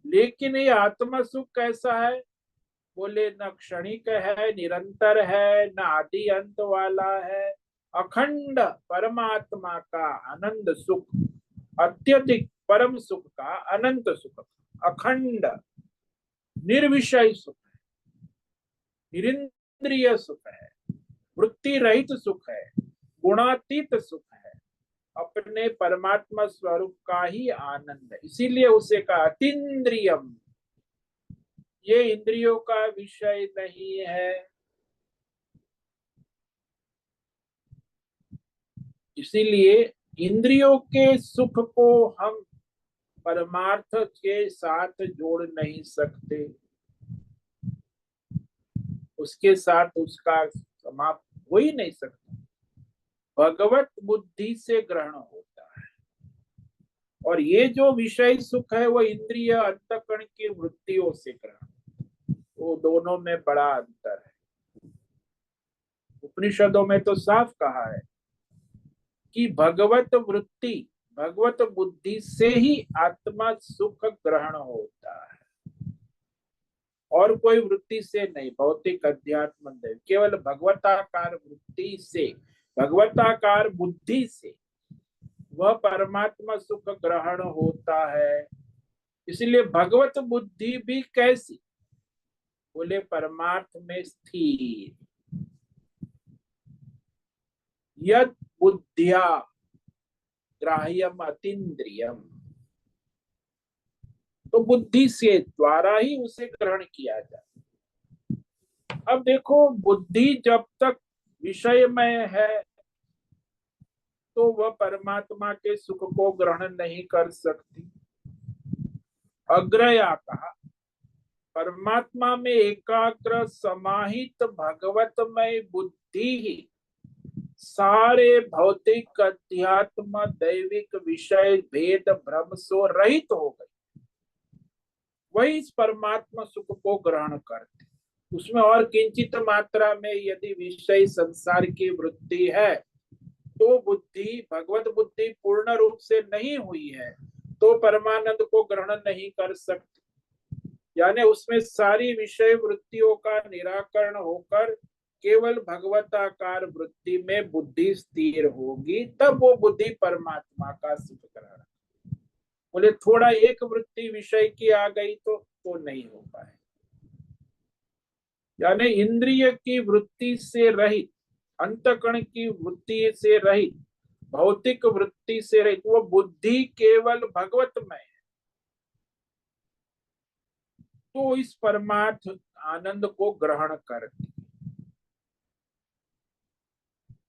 लेकिन ये आत्मा सुख कैसा है? बोले न क्षणिक है, निरंतर है, न आदि अंत वाला है। अखंड परमात्मा का आनंद सुख, अत्यधिक परम सुख का अनंत सुख, अखंड निर्विषय सुख है, निरिंद्रिय सुख है, वृत्ति रहित सुख है, गुणातीत सुख है, अपने परमात्मा स्वरूप का ही आनंद है। इसीलिए उसे कहा अतीन्द्रियम, ये इंद्रियों का विषय नहीं है। इसीलिए इंद्रियों के सुख को हम परमार्थ के साथ जोड़ नहीं सकते, उसके साथ उसका समाप्त हो ही नहीं सकता। भगवत बुद्धि से ग्रहण होता है, और ये जो विषय सुख है वो इंद्रिय अंतःकरण की वृत्तियों से ग्रहण, वो दोनों में बड़ा अंतर है। उपनिषदों में तो साफ कहा है कि भगवत वृत्ति, भगवत बुद्धि से ही आत्मा सुख ग्रहण होता है। और कोई वृत्ति से नहीं, भौतिक अध्यात्म दैव, केवल भगवताकार वृत्ति से, भगवताकार बुद्धि से वह परमात्मा सुख ग्रहण होता है। इसलिए भगवत बुद्धि भी कैसी, बोले परमार्थ में स्थिर, यद बुद्धिया ग्राह्यम अतीन्द्रियम, तो बुद्धि से द्वारा ही उसे ग्रहण किया जाए। अब देखो, बुद्धि जब तक विषय में है तो वह परमात्मा के सुख को ग्रहण नहीं कर सकती। अग्रया कहा, परमात्मा में एकाग्र समाहित भगवतमय बुद्धि ही सारे भौतिक अध्यात्म दैविक विषय भेद भ्रम से रहित हो गई, वही इस परमात्मा सुख को ग्रहण करते। उसमें और किंचित मात्रा में यदि विषय संसार की वृत्ति है तो बुद्धि, भगवत बुद्धि पूर्ण रूप से नहीं हुई है तो परमानंद को ग्रहण नहीं कर सकती। यानी उसमें सारी विषय वृत्तियों का निराकरण होकर केवल भगवताकार वृत्ति में बुद्धि स्थिर होगी, तब वो बुद्धि परमात्मा का सुख ग्रहण। बोले थोड़ा एक वृत्ति विषय की आ गई तो नहीं हो पाए। यानी इंद्रिय की वृत्ति से रहित, अंतकरण की वृत्ति से रहित, भौतिक वृत्ति से रहित वो बुद्धि केवल भगवतमय है, तो इस परमार्थ आनंद को ग्रहण करती।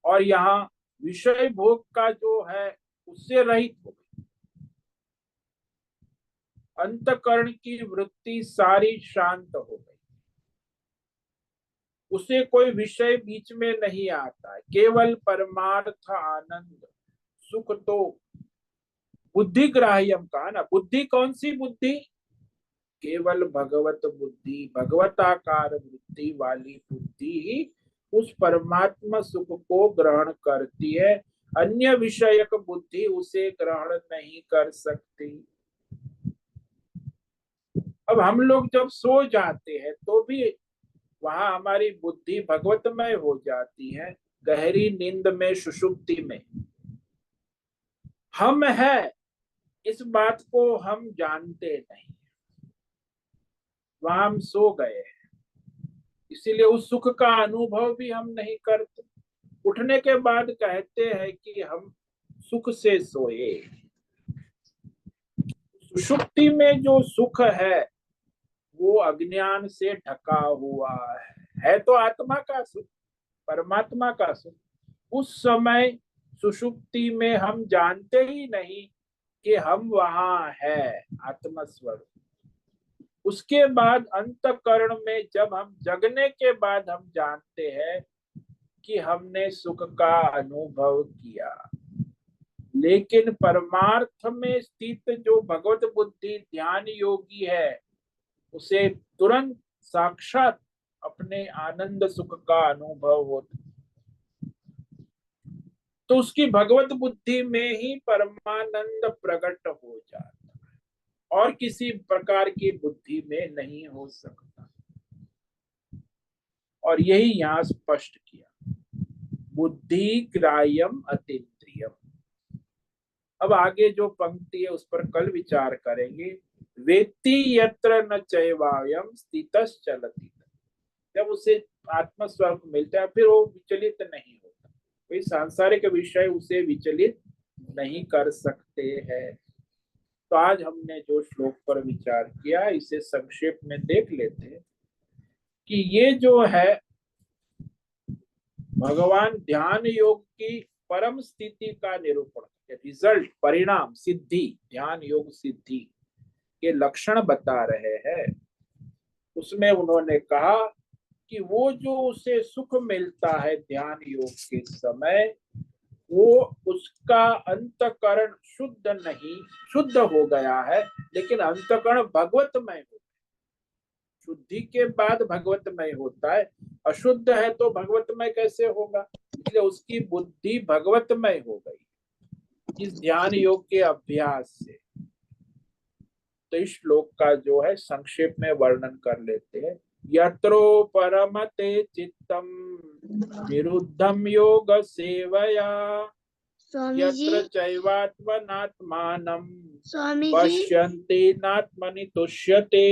और यहाँ विषय भोग का जो है उससे रहित हो गई, अंतकरण की वृत्ति सारी शांत हो गई, उसे कोई विषय बीच में नहीं आता, केवल परमार्थ आनंद सुख। तो बुद्धि ग्राह्यम कहा ना, बुद्धि कौन सी बुद्धि, केवल भगवत बुद्धि, भगवताकार वृत्ति वाली बुद्धि ही उस परमात्मा सुख को ग्रहण करती है, अन्य विषयक बुद्धि उसे ग्रहण नहीं कर सकती। अब हम लोग जब सो जाते हैं तो भी वहां हमारी बुद्धि भगवतमय हो जाती है, गहरी नींद में, सुषुप्ति में हम है इस बात को हम जानते नहीं, वहां हम सो गए हैं, इसीलिए उस सुख का अनुभव भी हम नहीं करते। उठने के बाद कहते हैं कि हम सुख से सोए। सुषुप्ति में जो सुख है वो अज्ञान से ढका हुआ है तो आत्मा का सुख, परमात्मा का सुख। उस समय सुषुप्ति में हम जानते ही नहीं कि हम वहां है, आत्मस्वरूप। उसके बाद अंतकरण में जब हम जगने के बाद हम जानते हैं कि हमने सुख का अनुभव किया। लेकिन परमार्थ में स्थित जो भगवत बुद्धि ध्यान योगी है उसे तुरंत साक्षात अपने आनंद सुख का अनुभव होता, तो उसकी भगवत बुद्धि में ही परमानंद प्रकट हो जाता है और किसी प्रकार की बुद्धि में नहीं हो सकता। और यही यहाँ स्पष्ट किया, बुद्धि ग्राह्यम अतीन्द्रियम। अब आगे जो पंक्ति है उस पर कल विचार करेंगे। वेत्ति यत्र न चैवायम स्थितस् चलति, जब उसे आत्मस्वरूप मिलता है फिर वो विचलित नहीं होता, कोई सांसारिक विषय उसे विचलित नहीं कर सकते हैं। तो आज हमने जो श्लोक पर विचार किया इसे संक्षेप में देख लेते हैं कि ये जो है भगवान ध्यान योग की परम स्थिति का निरूपण, रिजल्ट, परिणाम, सिद्धि, ध्यान योग सिद्धि के लक्षण बता रहे हैं। उसमें उन्होंने कहा कि वो जो उसे सुख मिलता है ध्यान योग के समय, वो उसका अंतकरण शुद्ध नहीं, शुद्ध हो गया है लेकिन अंतकरण भगवतमय हो, शुद्धि के बाद भगवतमय होता है, अशुद्ध है तो भगवतमय कैसे होगा, इसलिए उसकी बुद्धि भगवतमय हो गई इस ध्यान योग के अभ्यास से। तो इस श्लोक का जो है संक्षेप में वर्णन कर लेते हैं। यत्रो परमते चित्तम निरुद्धम योग सेवया स्वामी जी, यत्र चैवात्मनात्मानं स्वामी जी, पश्यन्ति नात्मनि तुष्यते।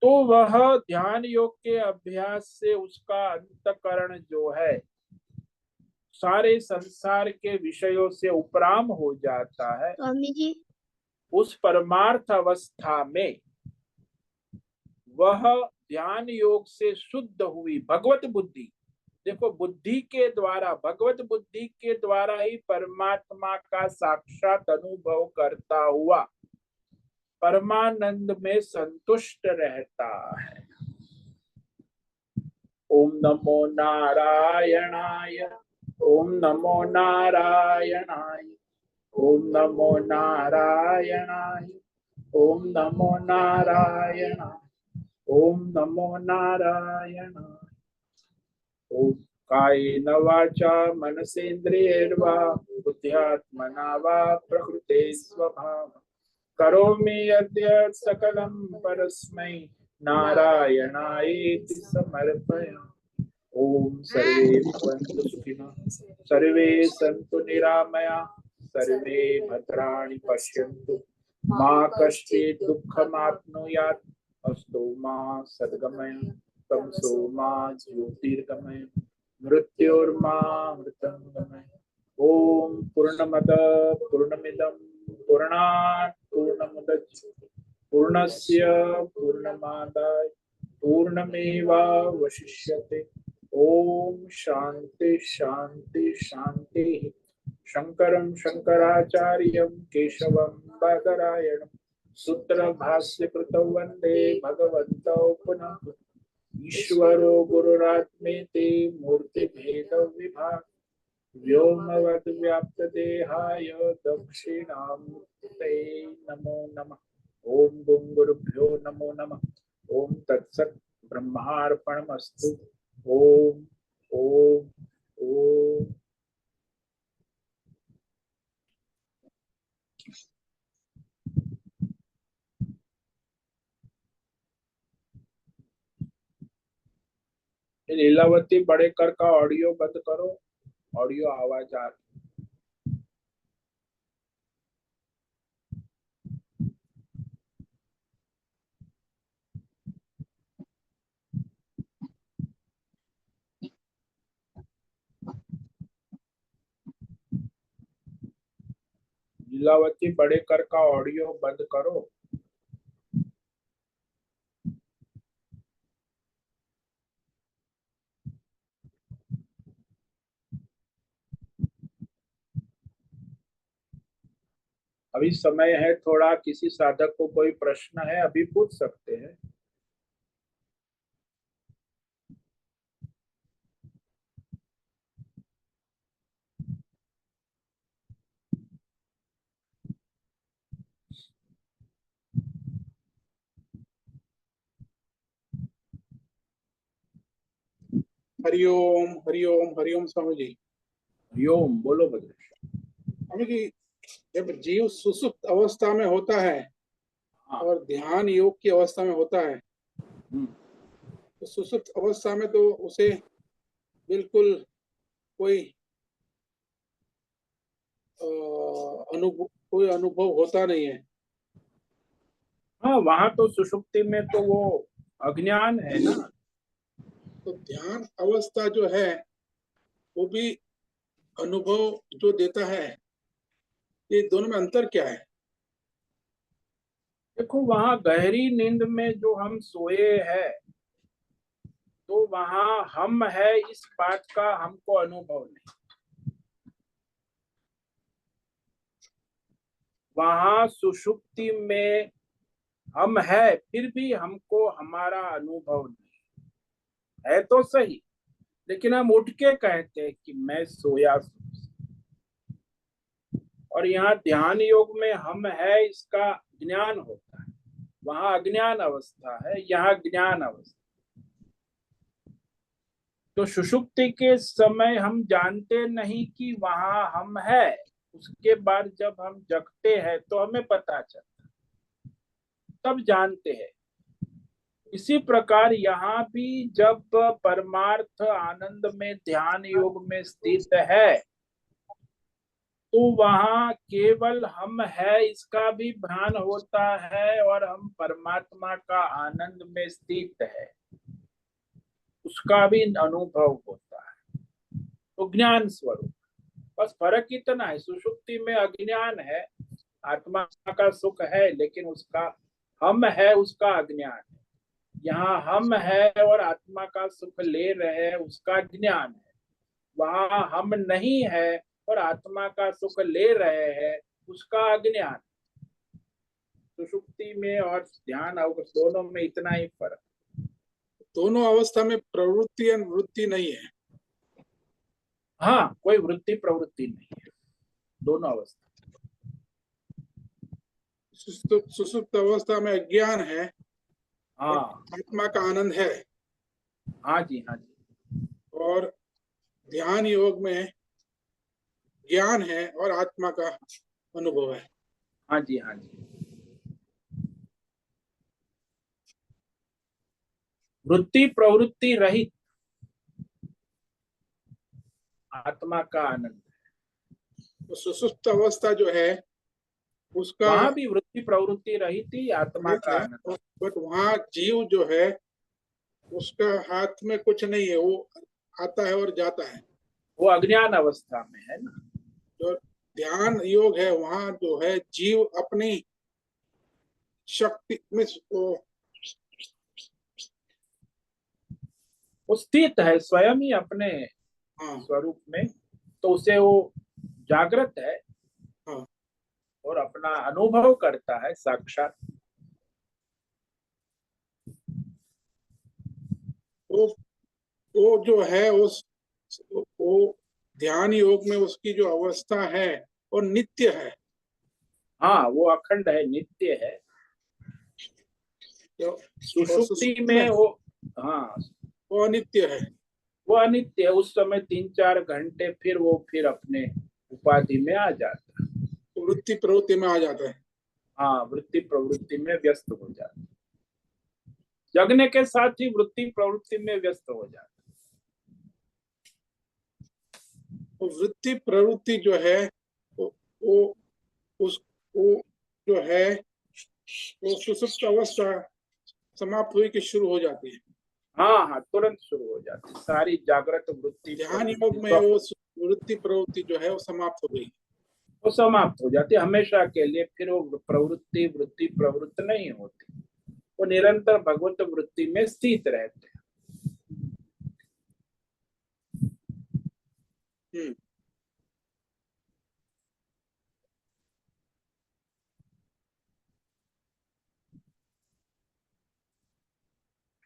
तो वह ध्यान योग के अभ्यास से उसका अंतकरण जो है सारे संसार के विषयों से उपराम हो जाता है। स्वामी जी, उस परमार्थ अवस्था में वह ध्यान योग से शुद्ध हुई भगवत बुद्धि, देखो बुद्धि के द्वारा, भगवत बुद्धि के द्वारा ही परमात्मा का साक्षात अनुभव करता हुआ परमानंद में संतुष्ट रहता है। ओम नमो नारायणाय, ओम नमो नारायणाय, ओम नमो नारायणाय, ओम नमो नारायणाय, ओम नमो नारायणाय। ओम कायेन वाचा मनसेन्द्रियैर्वा बुद्ध्यात्मना वा प्रकृते स्वभाव करोमि यद्यत् सकलं परस्मै नारायणायेति समर्पयामि। ओम सर्वे भवन्तु सुखिनः, सर्वे सन्तु निरामया, सर्वे भद्राणि पश्यन्तु, मा कश्चित् दुःखमाप्नुयात्, अस्तु मा सद्गमय, तमसो मा ज्योतिर्गमय, मृत्योर्मा मृतंगमय। ओम पूर्णमद पूर्णमिदं पूर्णात् पूर्णमुदच्यते पूर्णस्य पूर्णमादाय पूर्णमेवावशिष्यते। ओम शांति शांति शांति। शंकरं शंकराचार्यं केशवं बादरायणं सूत्र भाष्य कृतौ वंदे भगवन्तौ पुनः पुनः। ईश्वरो गुरुरात्मेति मूर्ति भेद विभाग व्योमवद् व्याप्त देहाय दक्षिणामूर्तये नमो नमः। ओम गुं गुरुभ्यो नमो नमः। ओम तत्सत् ब्रह्मार्पणमस्तु। ओम ओम ओम। लीलावती बड़ेकर का ऑडियो बंद करो, ऑडियो आवाज आ रही। लीलावती बड़ेकर का ऑडियो बंद करो। अभी समय है थोड़ा, किसी साधक को कोई प्रश्न है अभी पूछ सकते हैं। हरिओम हरिओम हरिओम स्वामी जी। हरिओम बोलो भद्रेश। स्वामी जी, जब जीव सुसुप्त अवस्था में होता है हाँ। और ध्यान योग की अवस्था में होता है, तो सुसुप्त अवस्था में तो उसे बिल्कुल कोई अनुभव होता नहीं है। हाँ, वहां तो सुषुप्ति में तो वो अज्ञान है ना। तो ध्यान अवस्था जो है वो भी अनुभव जो देता है, ये दोनों में अंतर क्या है? देखो वहां गहरी नींद में जो हम सोए हैं तो वहां हम है इस बात का हमको अनुभव नहीं। वहां सुषुप्ति में हम है फिर भी हमको हमारा अनुभव नहीं है तो सही, लेकिन हम उठ के कहते हैं कि मैं सोया। और यहाँ ध्यान योग में हम है इसका ज्ञान होता है, वहां अज्ञान अवस्था है, यहाँ ज्ञान अवस्था। तो सुषुप्ति के समय हम जानते नहीं कि वहां हम है, उसके बाद जब हम जगते हैं तो हमें पता चलता, तब जानते हैं। इसी प्रकार यहाँ भी जब परमार्थ आनंद में ध्यान योग में स्थित है तो वहाँ केवल हम है इसका भी भान होता है और हम परमात्मा का आनंद में स्थित है उसका भी अनुभव होता है। तो ज्ञान स्वरूप, बस फर्क इतना है, सुषुप्ति में अज्ञान है, आत्मा का सुख है, लेकिन उसका हम है उसका अज्ञान है। यहाँ हम है और आत्मा का सुख ले रहे हैं उसका ज्ञान है। वहाँ हम नहीं है और आत्मा का सुख ले रहे हैं उसका अज्ञान। सुषुप्ति में और ध्यान दोनों में इतना ही फर्क। दोनों अवस्था में प्रवृत्ति या वृत्ति नहीं है। हाँ, कोई वृत्ति प्रवृत्ति नहीं है दोनों अवस्था। सुषुप्त अवस्था में अज्ञान है, हाँ, आत्मा का आनंद है। हाँ जी, हाँ जी। और ध्यान योग में ज्ञान है और आत्मा का अनुभव है। हाँ जी, हाँ जी। वृत्ति प्रवृत्ति रहित आत्मा का आनंद। तो सुषुप्त अवस्था जो है उसका वहां भी वृत्ति प्रवृत्ति रहित ही आत्मा का आनंद। बट वहाँ जीव जो है उसका हाथ में कुछ नहीं है, वो आता है और जाता है। वो अज्ञान अवस्था में है ना। जो ध्यान योग है वहाँ जो है जीव अपनी शक्ति में वो स्थित है स्वयं ही अपने स्वरूप में, तो उसे वो जागृत है और अपना अनुभव करता है साक्षात। वो जो है वो ध्यान योग में उसकी जो अवस्था है वो नित्य है। हाँ, वो अखंड है, नित्य है। सुषुप्ति में वो, हाँ, वो अनित्य है। वो अनित्य है। उस समय 3-4 घंटे फिर अपने उपाधि में आ जाता है, वृत्ति प्रवृत्ति में आ जाता है। हाँ, वृत्ति प्रवृत्ति में व्यस्त हो जाता है। जगने के साथ ही वृत्ति प्रवृत्ति में व्यस्त हो जाता है। तो वृत्ति प्रवृत्ति जो है वो जो है वो सुषुप्त अवस्था समाप्त हुई कि शुरू हो जाती है। हाँ हाँ, तुरंत शुरू हो जाती है सारी जागृत वृत्ति। ध्यान योग में वो वृत्ति प्रवृत्ति जो है वो समाप्त हो गई, वो समाप्त हो जाती है हमेशा के लिए। फिर वो प्रवृत्ति वृत्ति प्रवृत्त नहीं होती, वो निरंतर भगवत वृत्ति में स्थित रहते हैं।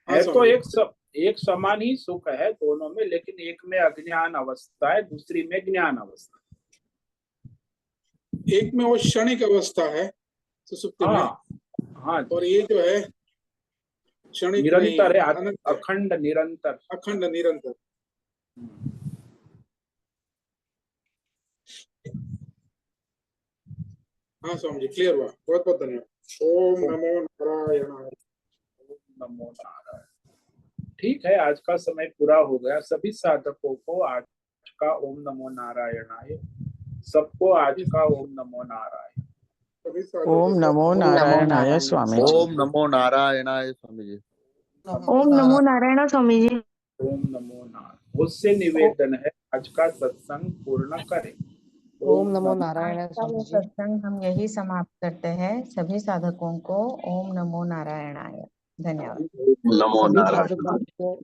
है तो एक समान ही सुख है दोनों में, लेकिन एक में अज्ञान अवस्था है, दूसरी में ज्ञान अवस्था। एक में वो क्षणिक अवस्था है सुषुप्ति में, हाँ, और ये जो है क्षणिक निरंतर है, अखंड निरंतर। अखंड निरंतर। हाँ स्वामी जी, क्लियर हुआ, बहुत बहुत धन्यवाद। ओम नमो नारायणाय। नमो नारायण। ठीक है, आज का समय पूरा हो गया। सभी साधकों को आज का ओम नमो नारायणाय, सबको आज का ओम नमो नारायण। ओम नमो नारायणाय स्वामी जी। ओम नमो नारायणाय स्वामी जी। ओम नमो नारायण स्वामी जी। ओम नमो नारायण। उससे निवेदन है आज का सत्संग पूर्ण करें। ओम नमो नारायण स्वामी जी। सत्संग हम यही समाप्त करते हैं। सभी साधकों को ओम नमो नारायणाय। धन्यवाद। नमो सभी नारायण। साधकों को